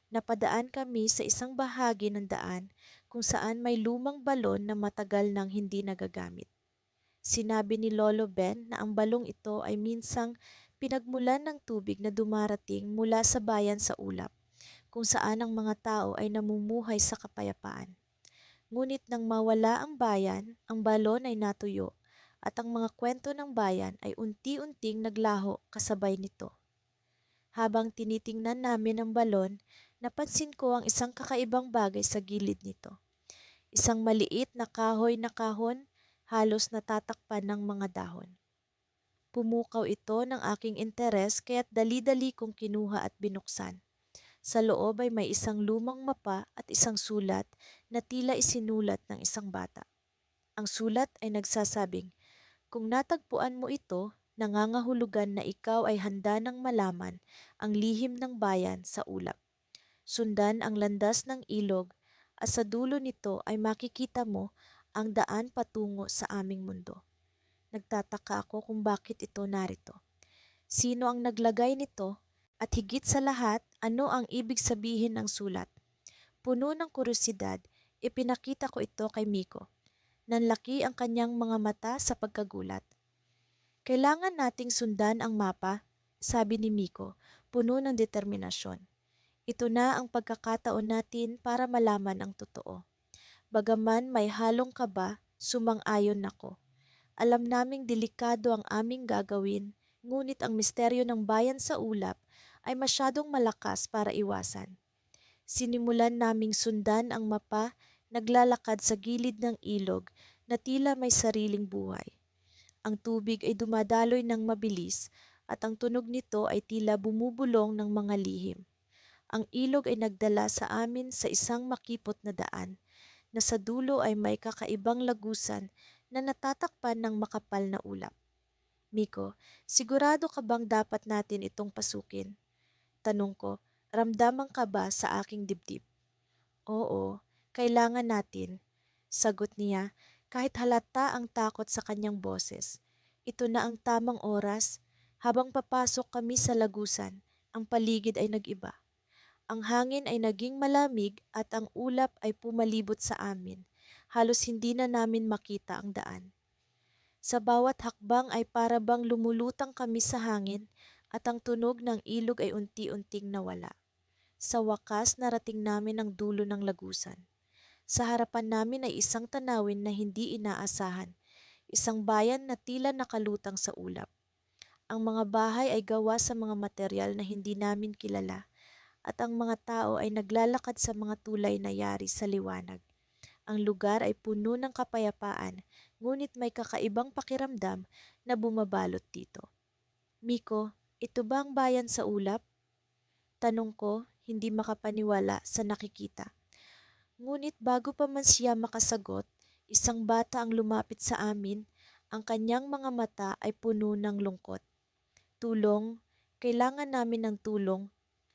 Napadaan kami sa isang bahagi ng daan kung saan may lumang balon na matagal nang hindi nagagamit. Sinabi ni Lolo Ben na ang balong ito ay minsang pinagmulan ng tubig na dumarating mula sa bayan sa ulap, kung saan ang mga tao ay namumuhay sa kapayapaan. Ngunit nang mawala ang bayan, ang balon ay natuyo, at ang mga kwento ng bayan ay unti-unting naglaho kasabay nito. Habang tinitingnan namin ang balon, napansin ko ang isang kakaibang bagay sa gilid nito. Isang maliit na kahoy na kahon, halos natatakpan ng mga dahon. Pumukaw ito ng aking interes kaya't dali-dali kong kinuha at binuksan. Sa loob ay may isang lumang mapa at isang sulat na tila isinulat ng isang bata. Ang sulat ay nagsasabing, kung natagpuan mo ito, nangangahulugan na ikaw ay handa ng malaman ang lihim ng bayan sa ulap. Sundan ang landas ng ilog at sa dulo nito ay makikita mo ang daan patungo sa aming mundo. Nagtataka ako kung bakit ito narito. Sino ang naglagay nito? At higit sa lahat, ano ang ibig sabihin ng sulat? Puno ng kuryosidad, ipinakita ko ito kay Miko. Nanlaki ang kanyang mga mata sa pagkagulat. Kailangan nating sundan ang mapa, sabi ni Miko, puno ng determinasyon. Ito na ang pagkakataon natin para malaman ang totoo. Bagaman may halong kaba, sumang-ayon ako. Alam naming delikado ang aming gagawin, ngunit ang misteryo ng bayan sa ulap ay masyadong malakas para iwasan. Sinimulan naming sundan ang mapa, naglalakad sa gilid ng ilog na tila may sariling buhay. Ang tubig ay dumadaloy ng mabilis at ang tunog nito ay tila bumubulong ng mga lihim. Ang ilog ay nagdala sa amin sa isang makipot na daan na sa dulo ay may kakaibang lagusan na natatakpan ng makapal na ulap. Miko, sigurado ka bang dapat natin itong pasukin? Tanong ko, ramdaman ka ba sa aking dibdib? Oo, kailangan natin, sagot niya kahit halata ang takot sa kanyang boses. Ito na ang tamang oras. Habang papasok kami sa lagusan, ang paligid ay nag-iba. Ang hangin ay naging malamig at ang ulap ay pumalibot sa amin. Halos hindi na namin makita ang daan. Sa bawat hakbang ay para bang lumulutang kami sa hangin at ang tunog ng ilog ay unti-unting nawala. Sa wakas narating namin ang dulo ng lagusan. Sa harapan namin ay isang tanawin na hindi inaasahan, isang bayan na tila nakalutang sa ulap. Ang mga bahay ay gawa sa mga materyal na hindi namin kilala at ang mga tao ay naglalakad sa mga tulay na yari sa liwanag. Ang lugar ay puno ng kapayapaan, ngunit may kakaibang pakiramdam na bumabalot dito. Miko, ito ba ang bayan sa ulap? Tanong ko, hindi makapaniwala sa nakikita. Ngunit bago pa man siya makasagot, isang bata ang lumapit sa amin, ang kanyang mga mata ay puno ng lungkot. Tulong, kailangan namin ng tulong,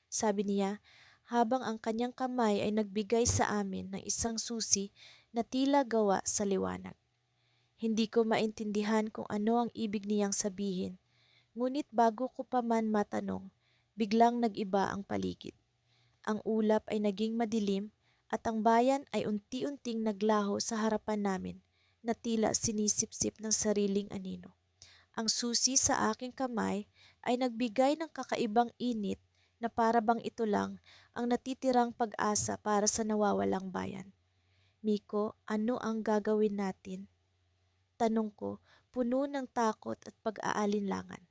sabi niya habang ang kanyang kamay ay nagbigay sa amin ng isang susi na tila gawa sa liwanag. Hindi ko maintindihan kung ano ang ibig niyang sabihin, ngunit bago ko pa man matanong, biglang nag-iba ang paligid. Ang ulap ay naging madilim at ang bayan ay unti-unting naglaho sa harapan namin na tila sinisipsip ng sariling anino. Ang susi sa aking kamay ay nagbigay ng kakaibang init na para bang ito lang ang natitirang pag-asa para sa nawawalang bayan. Miko, ano ang gagawin natin? Tanong ko, puno ng takot at pag-aalinlangan.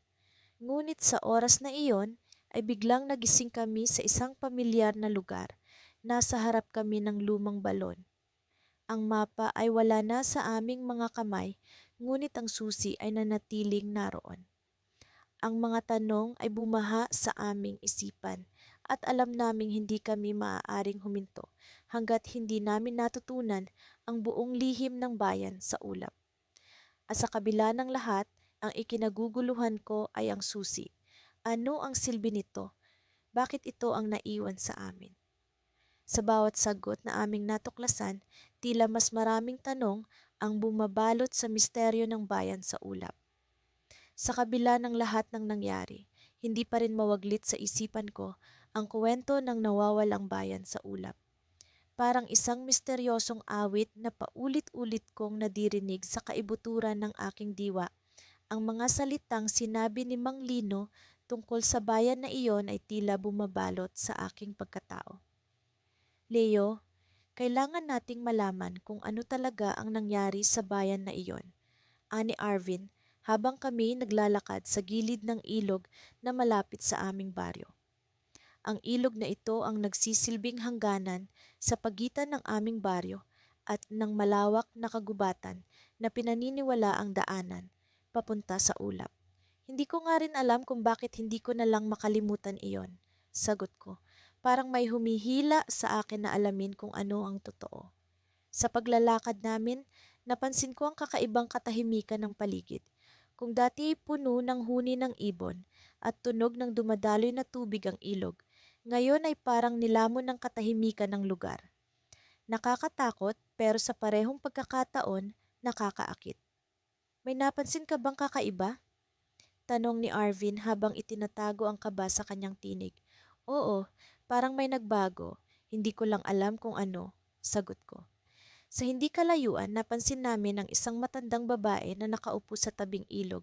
Ngunit sa oras na iyon ay biglang nagising kami sa isang pamilyar na lugar. Nasa harap kami ng lumang balon. Ang mapa ay wala na sa aming mga kamay, ngunit ang susi ay nanatiling naroon. Ang mga tanong ay bumaha sa aming isipan at alam naming hindi kami maaaring huminto hanggat hindi namin natutunan ang buong lihim ng bayan sa ulap. At sa kabila ng lahat, ang ikinaguguluhan ko ay ang susi. Ano ang silbi nito? Bakit ito ang naiwan sa amin? Sa bawat sagot na aming natuklasan, tila mas maraming tanong ang bumabalot sa misteryo ng bayan sa ulap. Sa kabila ng lahat ng nangyari, hindi pa rin mawaglit sa isipan ko ang kwento ng nawawalang bayan sa ulap. Parang isang misteryosong awit na paulit-ulit kong nadirinig sa kaibuturan ng aking diwa. Ang mga salitang sinabi ni Mang Lino tungkol sa bayan na iyon ay tila bumabalot sa aking pagkatao. Leo, kailangan nating malaman kung ano talaga ang nangyari sa bayan na iyon, ani Arvin, habang kami naglalakad sa gilid ng ilog na malapit sa aming baryo. Ang ilog na ito ang nagsisilbing hangganan sa pagitan ng aming baryo at ng malawak na kagubatan na pinaniniwala ang daanan papunta sa ulap. Hindi ko nga rin alam kung bakit hindi ko na lang makalimutan iyon, sagot ko. Parang may humihila sa akin na alamin kung ano ang totoo. Sa paglalakad namin, napansin ko ang kakaibang katahimikan ng paligid. Kung dati puno ng huni ng ibon at tunog ng dumadaloy na tubig ang ilog, ngayon ay parang nilamon ng katahimikan ng lugar. Nakakatakot pero sa parehong pagkakataon, nakakaakit. May napansin ka bang kakaiba? Tanong ni Arvin habang itinatago ang kaba sa kanyang tinig. Oo, parang may nagbago. Hindi ko lang alam kung ano, sagot ko. Sa hindi kalayuan, napansin namin ang isang matandang babae na nakaupo sa tabing ilog.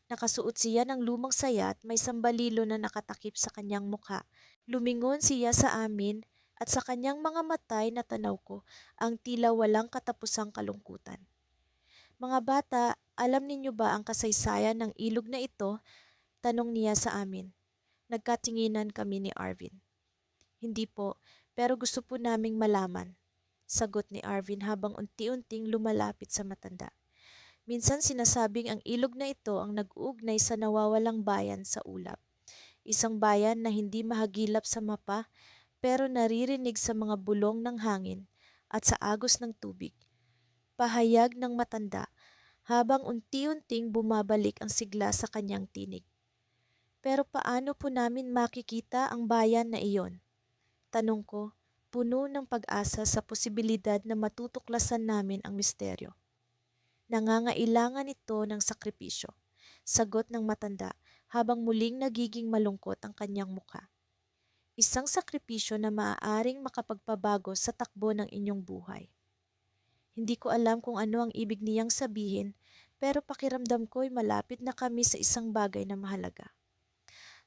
Nakasuot siya ng lumang saya at may sambalilo na nakatakip sa kanyang mukha. Lumingon siya sa amin at sa kanyang mga matay na tanaw ko ang tila walang katapusang kalungkutan. Mga bata, alam ninyo ba ang kasaysayan ng ilog na ito? Tanong niya sa amin. Nagkatinginan kami ni Arvin. Hindi po, pero gusto po naming malaman, sagot ni Arvin habang unti-unting lumalapit sa matanda. Minsan sinasabing ang ilog na ito ang nag-uugnay sa nawawalang bayan sa ulap. Isang bayan na hindi mahagilap sa mapa pero naririnig sa mga bulong ng hangin at sa agos ng tubig. Pahayag ng matanda habang unti-unting bumabalik ang sigla sa kanyang tinig. Pero paano po namin makikita ang bayan na iyon? Tanong ko, puno ng pag-asa sa posibilidad na matutuklasan namin ang misteryo. Nangangailangan ito ng sakripisyo, sagot ng matanda habang muling nagiging malungkot ang kanyang mukha. Isang sakripisyo na maaaring makapagpabago sa takbo ng inyong buhay. Hindi ko alam kung ano ang ibig niyang sabihin, pero pakiramdam ko'y malapit na kami sa isang bagay na mahalaga.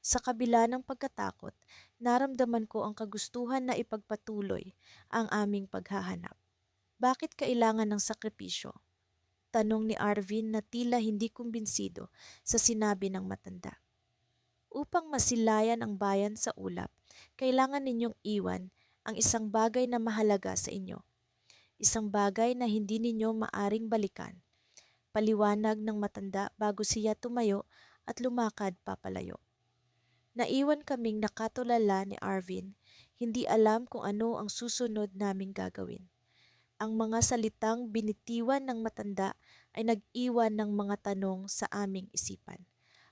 Sa kabila ng pagkatakot, naramdaman ko ang kagustuhan na ipagpatuloy ang aming paghahanap. Bakit kailangan ng sakripisyo? Tanong ni Arvin na tila hindi kumbinsido sa sinabi ng matanda. Upang masilayan ang bayan sa ulap, kailangan ninyong iwan ang isang bagay na mahalaga sa inyo. Isang bagay na hindi ninyo maaring balikan. Paliwanag ng matanda bago siya tumayo at lumakad papalayo. Naiwan kaming nakatulala ni Arvin, hindi alam kung ano ang susunod naming gagawin. Ang mga salitang binitiwan ng matanda ay nag-iwan ng mga tanong sa aming isipan.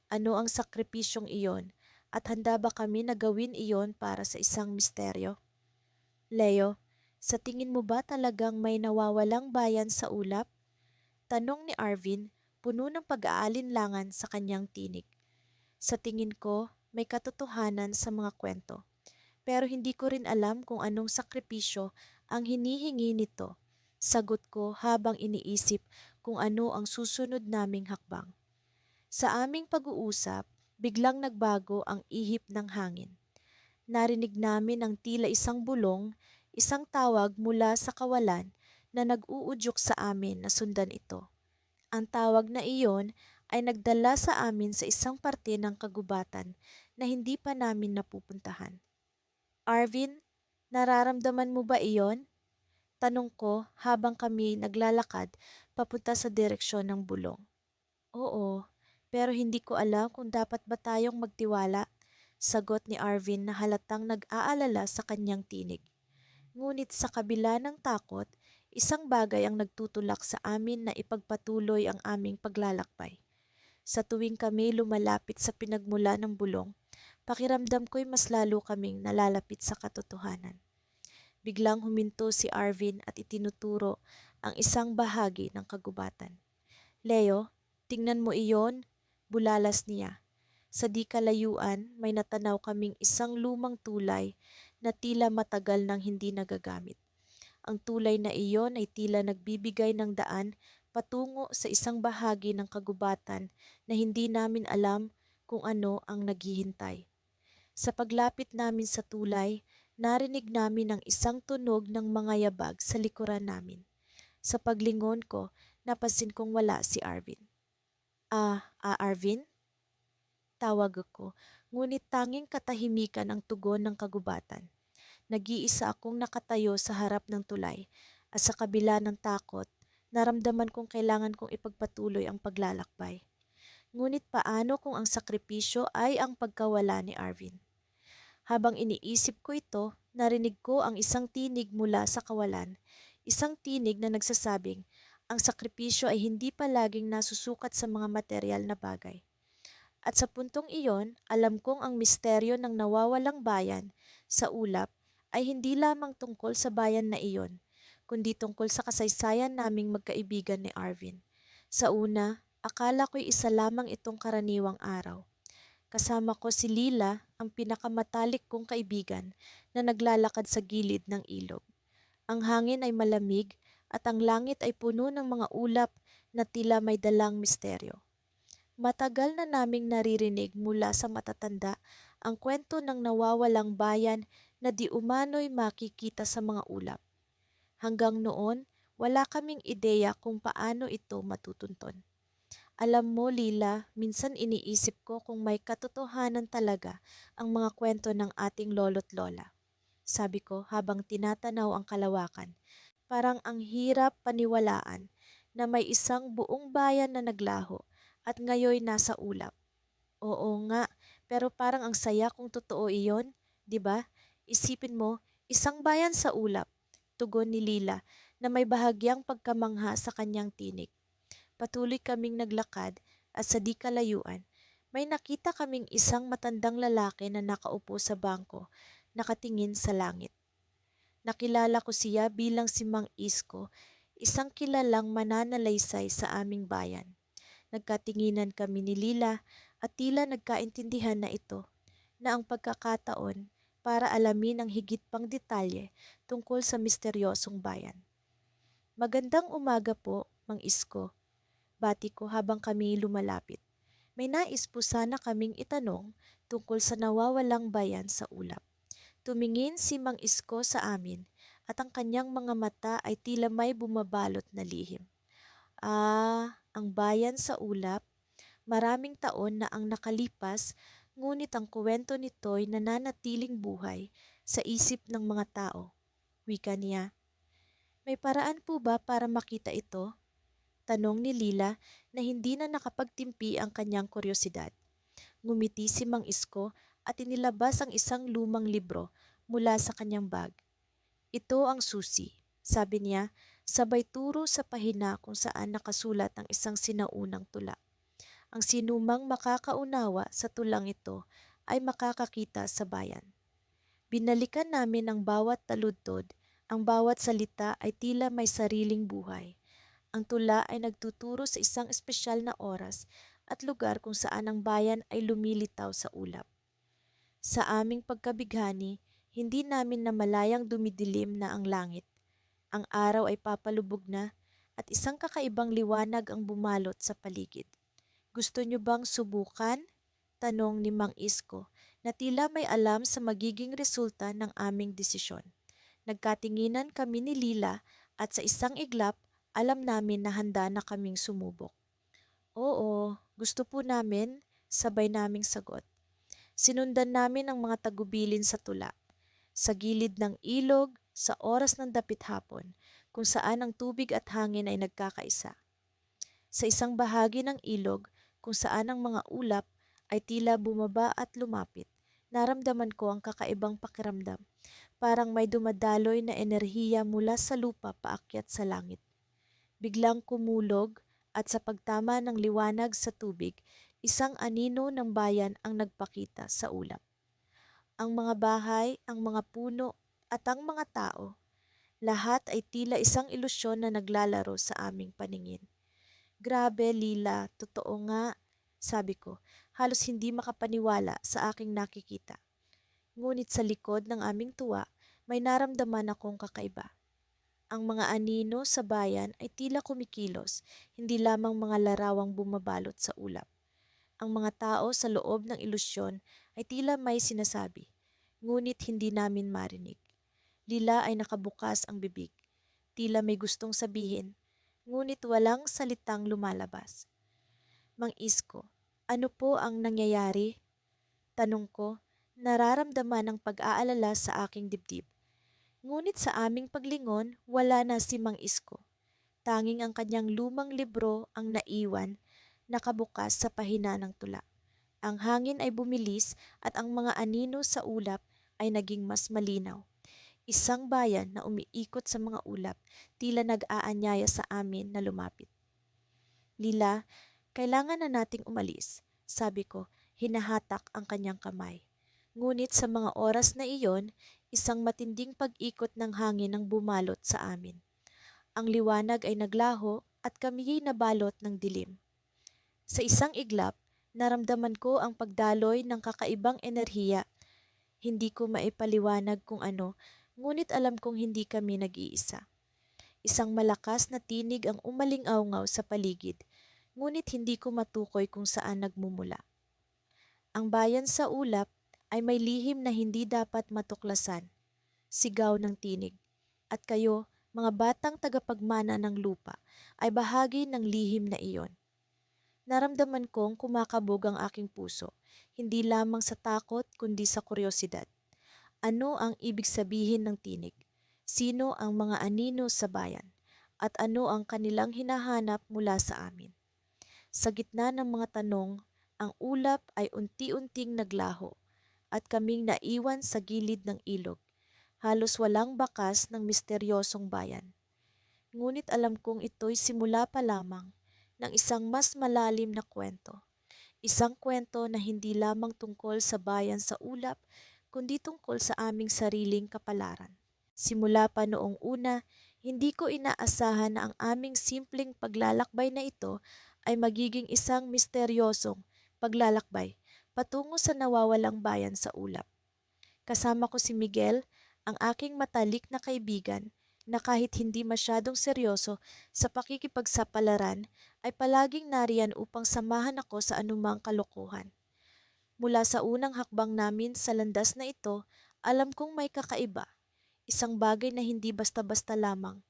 Ano ang sakripisyong iyon at handa ba kami na gawin iyon para sa isang misteryo? Leo, sa tingin mo ba talagang may nawawalang bayan sa ulap? Tanong ni Arvin, puno ng pag-aalinlangan sa kanyang tinig. Sa tingin ko, may katotohanan sa mga kwento. pero hindi ko rin alam kung anong sakripisyo ang hinihingi nito. Sagot ko habang iniisip kung ano ang susunod naming hakbang. Sa aming pag-uusap, biglang nagbago ang ihip ng hangin. Narinig namin ang tila isang bulong, isang tawag mula sa kawalan na nag-uudyok sa amin na sundan ito. Ang tawag na iyon ay nagdala sa amin sa isang parte ng kagubatan na hindi pa namin napupuntahan. Arvin, nararamdaman mo ba iyon? Tanong ko habang kami naglalakad papunta sa direksyon ng bulong. Oo, pero hindi ko alam kung dapat ba tayong magtiwala, sagot ni Arvin na halatang nag-aalala sa kanyang tinig. Ngunit sa kabila ng takot, isang bagay ang nagtutulak sa amin na ipagpatuloy ang aming paglalakbay. Sa tuwing kami lumalapit sa pinagmula ng bulong, pakiramdam ko'y mas lalo kaming nalalapit sa katotohanan. Biglang huminto si Arvin at itinuturo ang isang bahagi ng kagubatan. Leo, tingnan mo iyon, bulalas niya. Sa di kalayuan, may natanaw kaming isang lumang tulay na tila matagal nang hindi nagagamit. Ang tulay na iyon ay tila nagbibigay ng daan patungo sa isang bahagi ng kagubatan na hindi namin alam kung ano ang naghihintay. Sa paglapit namin sa tulay, narinig namin ang isang tunog ng mga yabag sa likuran namin. Sa paglingon ko, napansin kong wala si Arvin. Arvin? Tawag ako, ngunit tanging katahimikan ang tugon ng kagubatan. Nag-iisa akong nakatayo sa harap ng tulay at sa kabila ng takot, naramdaman kong kailangan kong ipagpatuloy ang paglalakbay. Ngunit paano kung ang sakripisyo ay ang pagkawala ni Arvin? Habang iniisip ko ito, narinig ko ang isang tinig mula sa kawalan. Isang tinig na nagsasabing, ang sakripisyo ay hindi palaging nasusukat sa mga material na bagay. At sa puntong iyon, alam kong ang misteryo ng nawawalang bayan sa ulap ay hindi lamang tungkol sa bayan na iyon, kundi tungkol sa kasaysayan naming magkaibigan ni Arvin. Sa una, akala ko'y isa lamang itong karaniwang araw. Kasama ko si Lila, ang pinakamatalik kong kaibigan na naglalakad sa gilid ng ilog. Ang hangin ay malamig at ang langit ay puno ng mga ulap na tila may dalang misteryo. Matagal na naming naririnig mula sa matatanda ang kwento ng nawawalang bayan na di umano'y makikita sa mga ulap. Hanggang noon, wala kaming ideya kung paano ito matutunton. Alam mo, Lila, minsan iniisip ko kung may katotohanan talaga ang mga kwento ng ating lolo't lola. Sabi ko habang tinatanaw ang kalawakan. Parang ang hirap paniwalaan na may isang buong bayan na naglaho at ngayoy nasa ulap. Oo nga, pero parang ang saya kung totoo iyon, di ba? Isipin mo, isang bayan sa ulap, tugon ni Lila na may bahagyang pagkamangha sa kanyang tinig. Patuloy kaming naglakad at sa di kalayuan, may nakita kaming isang matandang lalaki na nakaupo sa bangko, nakatingin sa langit. Nakilala ko siya bilang si Mang Isko, isang kilalang mananalaysay sa aming bayan. Nagkatinginan kami ni Lila at tila nagkaintindihan na ito, na ang pagkakataon para alamin ang higit pang detalye tungkol sa misteryosong bayan. Magandang umaga po, Mang Isko. Bati ko habang kami lumalapit. May nais po sana kaming itanong tungkol sa nawawalang bayan sa ulap. Tumingin si Mang Isko sa amin at ang kanyang mga mata ay tila may bumabalot na lihim. Ang bayan sa ulap, maraming taon na ang nakalipas, ngunit ang kuwento nito'y nananatiling buhay sa isip ng mga tao. Wika niya. May paraan po ba para makita ito? Tanong ni Lila na hindi na nakapagtimpi ang kanyang kuryosidad. Ngumiti si Mang Isko at inilabas ang isang lumang libro mula sa kanyang bag. Ito ang susi, sabi niya, sabay turo sa pahina kung saan nakasulat ang isang sinaunang tula. Ang sinumang makakaunawa sa tulang ito ay makakakita sa bayan. Binalikan namin ang bawat taludtod, ang bawat salita ay tila may sariling buhay. Ang tula ay nagtuturo sa isang espesyal na oras at lugar kung saan ang bayan ay lumilitaw sa ulap. Sa aming pagkabighani, Hindi namin namalayang dumidilim na ang langit. Ang araw ay papalubog na at isang kakaibang liwanag ang bumalot sa paligid. Gusto niyo bang subukan? Tanong ni Mang Isko na tila may alam sa magiging resulta ng aming desisyon. Nagkatinginan kami ni Lila at sa isang iglap, alam namin na handa na kaming sumubok. Oo, gusto po namin, sabay naming sagot. Sinundan namin ang mga tagubilin sa tula, sa gilid ng ilog, sa oras ng dapit hapon, kung saan ang tubig at hangin ay nagkakaisa. Sa isang bahagi ng ilog, kung saan ang mga ulap ay tila bumaba at lumapit, naramdaman ko ang kakaibang pakiramdam. Parang may dumadaloy na enerhiya mula sa lupa paakyat sa langit. Biglang kumulog at sa pagtama ng liwanag sa tubig, isang anino ng bayan ang nagpakita sa ulap. Ang mga bahay, ang mga puno, at ang mga tao, lahat ay tila isang ilusyon na naglalaro sa aming paningin. Grabe, Lila, totoo nga, sabi ko, halos hindi makapaniwala sa aking nakikita. Ngunit sa likod ng aming tuwa, may naramdaman akong kakaiba. Ang mga anino sa bayan ay tila kumikilos, hindi lamang mga larawang bumabalot sa ulap. Ang mga tao sa loob ng ilusyon ay tila may sinasabi, ngunit hindi namin marinig. Lila ay nakabukas ang bibig, tila may gustong sabihin, ngunit walang salitang lumalabas. Mang Isko, ano po ang nangyayari? Tanong ko, nararamdaman ang pag-aalala sa aking dibdib. Ngunit sa aming paglingon, wala na si Mang Isko. Tanging ang kanyang lumang libro ang naiwan, nakabukas sa pahina ng tula. Ang hangin ay bumilis at ang mga anino sa ulap ay naging mas malinaw. Isang bayan na umiikot sa mga ulap, tila nag-aanyaya sa amin na lumapit. Lila, kailangan na nating umalis, sabi ko, hinahatak ang kanyang kamay. Ngunit sa mga oras na iyon, isang matinding pag-ikot ng hangin ang bumalot sa amin. Ang liwanag ay naglaho at kami nabalot ng dilim. Sa isang iglap, naramdaman ko ang pagdaloy ng kakaibang enerhiya. Hindi ko maipaliwanag kung ano, ngunit alam kong hindi kami nag-iisa. Isang malakas na tinig ang umaling-awngaw sa paligid, ngunit hindi ko matukoy kung saan nagmumula. Ang bayan sa ulap ay may lihim na hindi dapat matuklasan. Sigaw ng tinig. At kayo, mga batang tagapagmana ng lupa, ay bahagi ng lihim na iyon. Naramdaman kong kumakabog ang aking puso, hindi lamang sa takot kundi sa kuryosidad. Ano ang ibig sabihin ng tinig? Sino ang mga anino sa bayan? At ano ang kanilang hinahanap mula sa amin? Sa gitna ng mga tanong, ang ulap ay unti-unting naglaho at kaming naiwan sa gilid ng ilog. Halos walang bakas ng misteryosong bayan. Ngunit alam kong ito'y simula pa lamang ng isang mas malalim na kwento. Isang kwento na hindi lamang tungkol sa bayan sa ulap, kundi tungkol sa aming sariling kapalaran. Simula pa noong una, hindi ko inaasahan na ang aming simpleng paglalakbay na ito ay magiging isang misteryosong paglalakbay patungo sa nawawalang bayan sa ulap. Kasama ko si Miguel, ang aking matalik na kaibigan, na kahit hindi masyadong seryoso sa pakikipagsapalaran ay palaging nariyan upang samahan ako sa anumang kalokohan. Mula sa unang hakbang namin sa landas na ito, alam kong may kakaiba, isang bagay na hindi basta-basta lamang.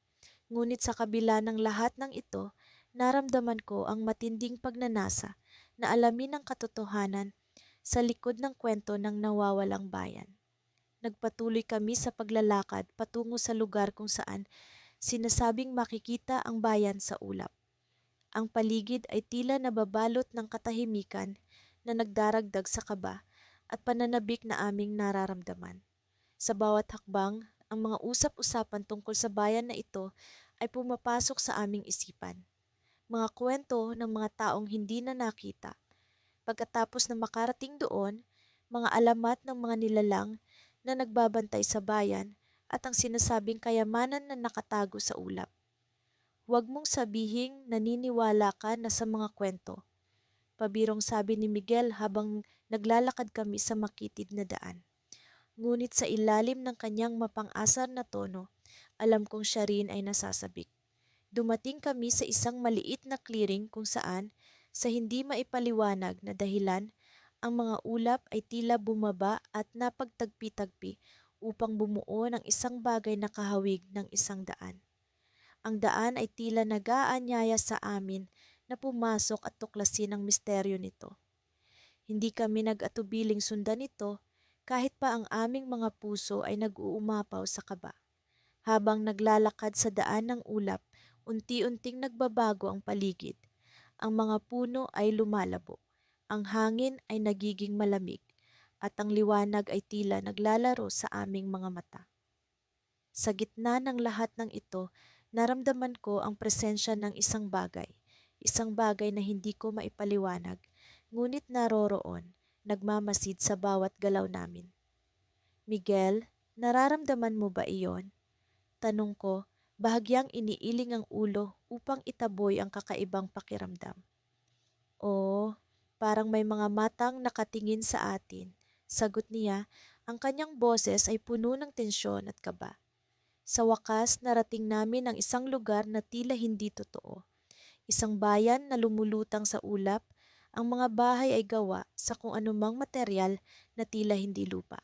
Ngunit sa kabila ng lahat ng ito, naramdaman ko ang matinding pagnanasa na alamin ang katotohanan sa likod ng kwento ng nawawalang bayan. Nagpatuloy kami sa paglalakad patungo sa lugar kung saan sinasabing makikita ang bayan sa ulap. Ang paligid ay tila nababalot ng katahimikan na nagdaragdag sa kaba at pananabik na aming nararamdaman. Sa bawat hakbang, ang mga usap-usapan tungkol sa bayan na ito ay pumapasok sa aming isipan. Mga kwento ng mga taong hindi na nakita. Pagkatapos na makarating doon, mga alamat ng mga nilalang na nagbabantay sa bayan at ang sinasabing kayamanan na nakatago sa ulap. Huwag mong sabihing naniniwala ka na sa mga kwento, pabirong sabi ni Miguel habang naglalakad kami sa makitid na daan. Ngunit sa ilalim ng kanyang mapang-asar na tono, alam kong siya rin ay nasasabik. Dumating kami sa isang maliit na clearing kung saan, sa hindi maipaliwanag na dahilan, ang mga ulap ay tila bumaba at napagtagpi-tagpi upang bumuo ng isang bagay na kahawig ng isang daan. Ang daan ay tila nag-aanyaya sa amin na pumasok at tuklasin ang misteryo nito. Hindi kami nag-atubiling sundan ito kahit pa ang aming mga puso ay nag-uumapaw sa kaba. Habang naglalakad sa daan ng ulap, unti-unting nagbabago ang paligid. Ang mga puno ay lumalabo. Ang hangin ay nagiging malamig at ang liwanag ay tila naglalaro sa aming mga mata. Sa gitna ng lahat ng ito, naramdaman ko ang presensya ng isang bagay na hindi ko maipaliwanag, ngunit naroroon, nagmamasid sa bawat galaw namin. Miguel, nararamdaman mo ba iyon? Tanong ko, bahagyang iniiling ang ulo upang itaboy ang kakaibang pakiramdam. Oo, parang may mga matang nakatingin sa atin. Sagot niya, ang kanyang boses ay puno ng tensyon at kaba. Sa wakas, narating namin ang isang lugar na tila hindi totoo. Isang bayan na lumulutang sa ulap, ang mga bahay ay gawa sa kung anumang materyal na tila hindi lupa.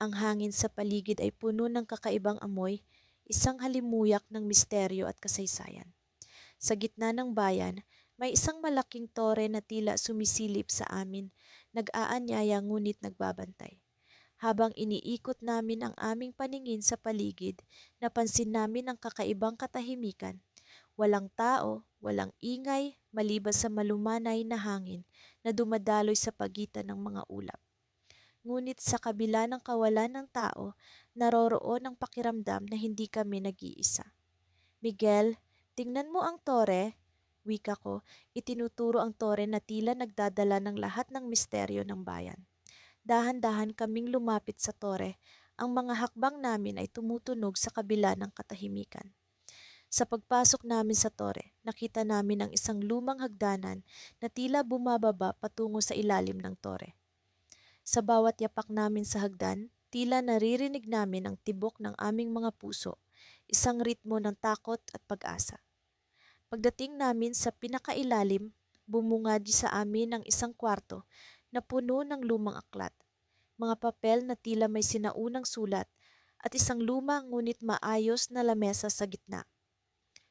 Ang hangin sa paligid ay puno ng kakaibang amoy, isang halimuyak ng misteryo at kasaysayan. Sa gitna ng bayan, may isang malaking tore na tila sumisilip sa amin, nag-aanyaya ngunit nagbabantay. Habang iniikot namin ang aming paningin sa paligid, napansin namin ang kakaibang katahimikan. Walang tao, walang ingay, maliban sa malumanay na hangin na dumadaloy sa pagitan ng mga ulap. Ngunit sa kabila ng kawalan ng tao, naroroon ang pakiramdam na hindi kami nag-iisa. Miguel, tingnan mo ang tore. Wika ko, itinuturo ang tore na tila nagdadala ng lahat ng misteryo ng bayan. Dahan-dahan kaming lumapit sa tore. Ang mga hakbang namin ay tumutunog sa kabila ng katahimikan. Sa pagpasok namin sa tore, nakita namin ang isang lumang hagdanan na tila bumababa patungo sa ilalim ng tore. Sa bawat yapak namin sa hagdan, tila naririnig namin ang tibok ng aming mga puso, isang ritmo ng takot at pag-asa. Pagdating namin sa pinakailalim, bumungad sa amin ang isang kwarto na puno ng lumang aklat, mga papel na tila may sinaunang sulat, at isang luma ngunit maayos na lamesa sa gitna.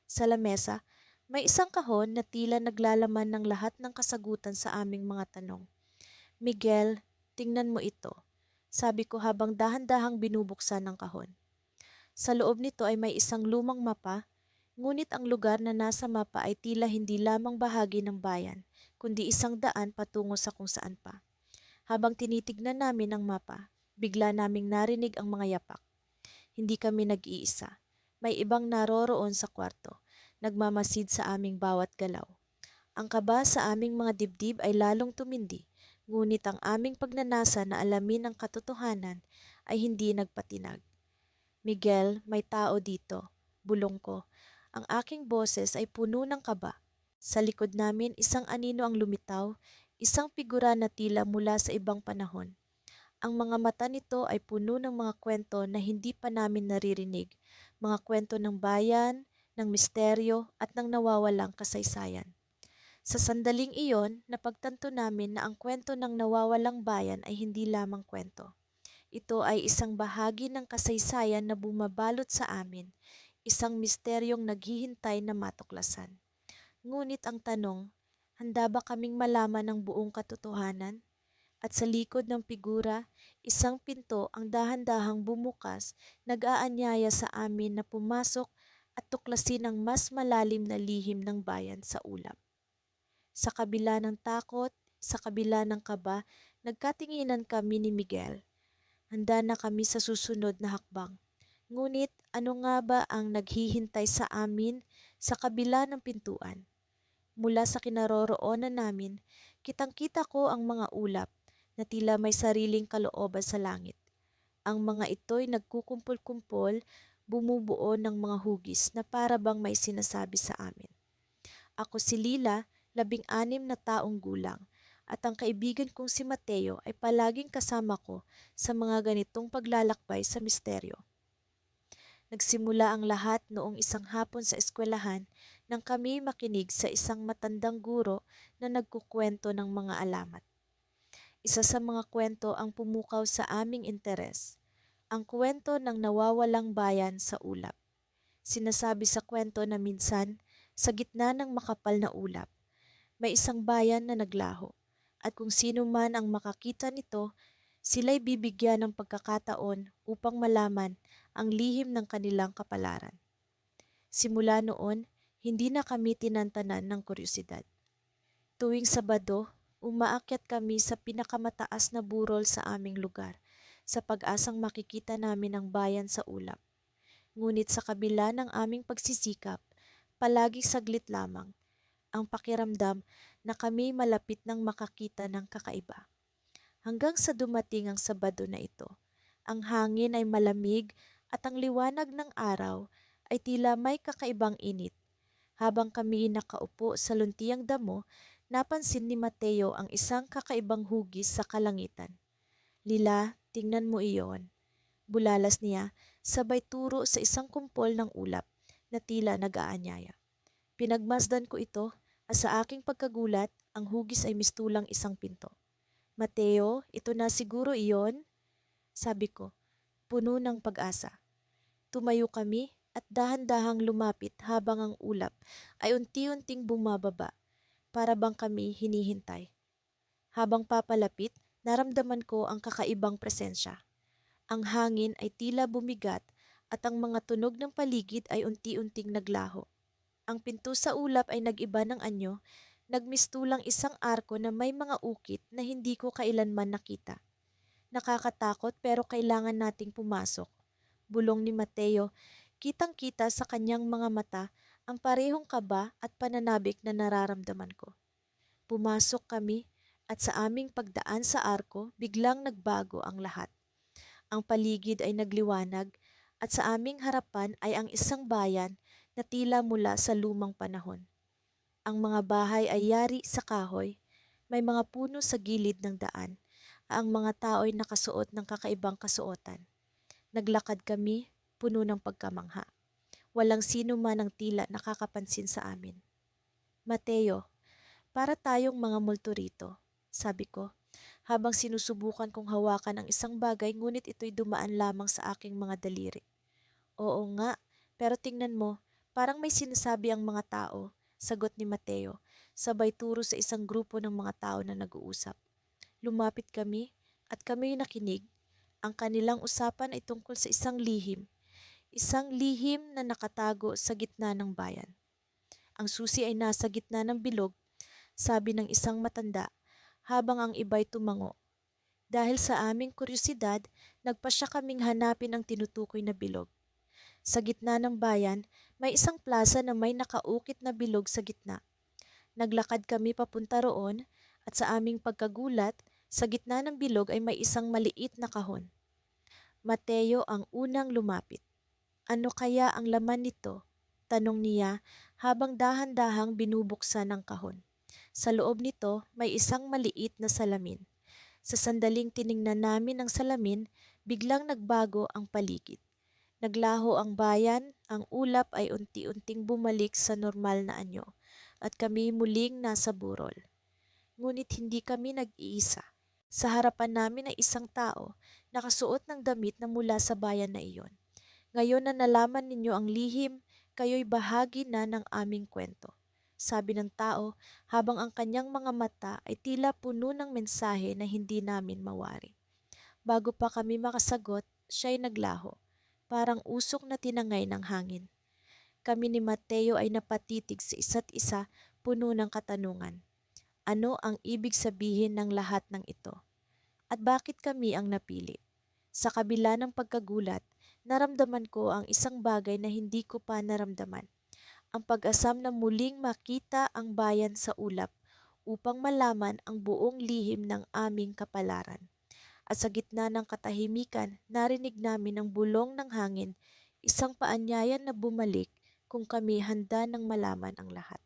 Sa lamesa, may isang kahon na tila naglalaman ng lahat ng kasagutan sa aming mga tanong. Miguel, tingnan mo ito, sabi ko habang dahan-dahang binubuksan ang kahon. Sa loob nito ay may isang lumang mapa, ngunit ang lugar na nasa mapa ay tila hindi lamang bahagi ng bayan, kundi isang daan patungo sa kung saan pa. Habang tinitignan namin ang mapa, bigla naming narinig ang mga yapak. Hindi kami nag-iisa. May ibang naroroon sa kwarto, nagmamasid sa aming bawat galaw. Ang kaba sa aming mga dibdib ay lalong tumindi, ngunit ang aming pagnanasa na alamin ang katotohanan ay hindi nagpatinag. Miguel, may tao dito, bulong ko. Ang aking boses ay puno ng kaba. Sa likod namin, isang anino ang lumitaw, isang figura na tila mula sa ibang panahon. Ang mga mata nito ay puno ng mga kwento na hindi pa namin naririnig, mga kwento ng bayan, ng misteryo at ng nawawalang kasaysayan. Sa sandaling iyon, napagtanto namin na ang kwento ng nawawalang bayan ay hindi lamang kwento. Ito ay isang bahagi ng kasaysayan na bumabalot sa amin, isang misteryong naghihintay na matuklasan. Ngunit ang tanong, handa ba kaming malaman ang buong katotohanan? At sa likod ng figura, isang pinto ang dahan-dahang bumukas, nag-aanyaya sa amin na pumasok at tuklasin ang mas malalim na lihim ng bayan sa ulap. Sa kabila ng takot, sa kabila ng kaba, nagkatinginan kami ni Miguel. Handa na kami sa susunod na hakbang. Ngunit ano nga ba ang naghihintay sa amin sa kabila ng pintuan? Mula sa kinaroroonan namin, kitang-kita ko ang mga ulap na tila may sariling kalooban sa langit. Ang mga ito'y nagkukumpol-kumpol, bumubuo ng mga hugis na para bang may sinasabi sa amin. Ako si Lila, 16 na taong gulang, at ang kaibigan kong si Mateo ay palaging kasama ko sa mga ganitong paglalakbay sa misteryo. Nagsimula ang lahat noong isang hapon sa eskwelahan nang kami makinig sa isang matandang guro na nagkukwento ng mga alamat. Isa sa mga kwento ang pumukaw sa aming interes, ang kwento ng nawawalang bayan sa ulap. Sinasabi sa kwento na minsan, sa gitna ng makapal na ulap, may isang bayan na naglaho, at kung sino man ang makakita nito, sila'y bibigyan ng pagkakataon upang malaman ang lihim ng kanilang kapalaran. Simula noon, hindi na kami tinantanan ng kuryosidad. Tuwing Sabado, umaakyat kami sa pinakamataas na burol sa aming lugar sa pag-asang makikita namin ang bayan sa ulap. Ngunit sa kabila ng aming pagsisikap, palagi saglit lamang ang pakiramdam na kami malapit ng makakita ng kakaiba. Hanggang sa dumating ang Sabado na ito, ang hangin ay malamig at ang liwanag ng araw ay tila may kakaibang init. Habang kami nakaupo sa luntiang damo, napansin ni Mateo ang isang kakaibang hugis sa kalangitan. "Lila, tingnan mo iyon." Bulalas niya, sabay turo sa isang kumpol ng ulap na tila nag-aanyaya. Pinagmasdan ko ito at sa aking pagkagulat, ang hugis ay mistulang isang pinto. "Mateo, ito na siguro iyon?" sabi ko, puno ng pag-asa. Tumayo kami at dahan-dahang lumapit habang ang ulap ay unti-unting bumababa, para bang kami hinihintay. Habang papalapit, naramdaman ko ang kakaibang presensya. Ang hangin ay tila bumigat at ang mga tunog ng paligid ay unti-unting naglaho. Ang pinto sa ulap ay nag-iba ng anyo, nagmistulang isang arko na may mga ukit na hindi ko kailanman nakita. "Nakakatakot pero kailangan nating pumasok," bulong ni Mateo. Kitang-kita sa kanyang mga mata ang parehong kaba at pananabik na nararamdaman ko. Pumasok kami at sa aming pagdaan sa arko, biglang nagbago ang lahat. Ang paligid ay nagliwanag at sa aming harapan ay ang isang bayan na tila mula sa lumang panahon. Ang mga bahay ay yari sa kahoy, may mga puno sa gilid ng daan. Ang mga tao ay nakasuot ng kakaibang kasuotan. Naglakad kami, puno ng pagkamangha. Walang sino man ang tila nakakapansin sa amin. "Mateo, para tayong mga multo rito," sabi ko, habang sinusubukan kong hawakan ang isang bagay ngunit ito'y dumaan lamang sa aking mga daliri. "Oo nga, pero tingnan mo, parang may sinasabi ang mga tao," sagot ni Mateo, sabay turo sa isang grupo ng mga tao na nag-uusap. Lumapit kami at kami nakinig. Ang kanilang usapan ay tungkol sa isang lihim na nakatago sa gitna ng bayan. "Ang susi ay nasa gitna ng bilog," sabi ng isang matanda, habang ang iba'y tumango. Dahil sa aming kuryosidad, nagpasya kaming hanapin ang tinutukoy na bilog. Sa gitna ng bayan, may isang plaza na may nakaukit na bilog sa gitna. Naglakad kami papunta roon at sa aming pagkagulat, sa gitna ng bilog ay may isang maliit na kahon. Mateo ang unang lumapit. "Ano kaya ang laman nito?" tanong niya habang dahan-dahang binubuksan ang kahon. Sa loob nito may isang maliit na salamin. Sa sandaling tiningnan namin ang salamin, biglang nagbago ang paligid. Naglaho ang bayan, ang ulap ay unti-unting bumalik sa normal na anyo, at kami muling nasa burol. Ngunit hindi kami nag-iisa. Sa harapan namin ay isang tao, nakasuot ng damit na mula sa bayan na iyon. "Ngayon na nalaman ninyo ang lihim, kayo'y bahagi na ng aming kwento," sabi ng tao habang ang kanyang mga mata ay tila puno ng mensahe na hindi namin mawari. Bago pa kami makasagot, siya'y naglaho, parang usok na tinangay ng hangin. Kami ni Mateo ay napatitig sa isa't isa, puno ng katanungan. Ano ang ibig sabihin ng lahat ng ito? At bakit kami ang napili? Sa kabila ng pagkagulat, naramdaman ko ang isang bagay na hindi ko pa naramdaman. Ang pag-asam na muling makita ang bayan sa ulap upang malaman ang buong lihim ng aming kapalaran. At sa gitna ng katahimikan, narinig namin ang bulong ng hangin, isang paanyayan na bumalik kung kami handa ng malaman ang lahat.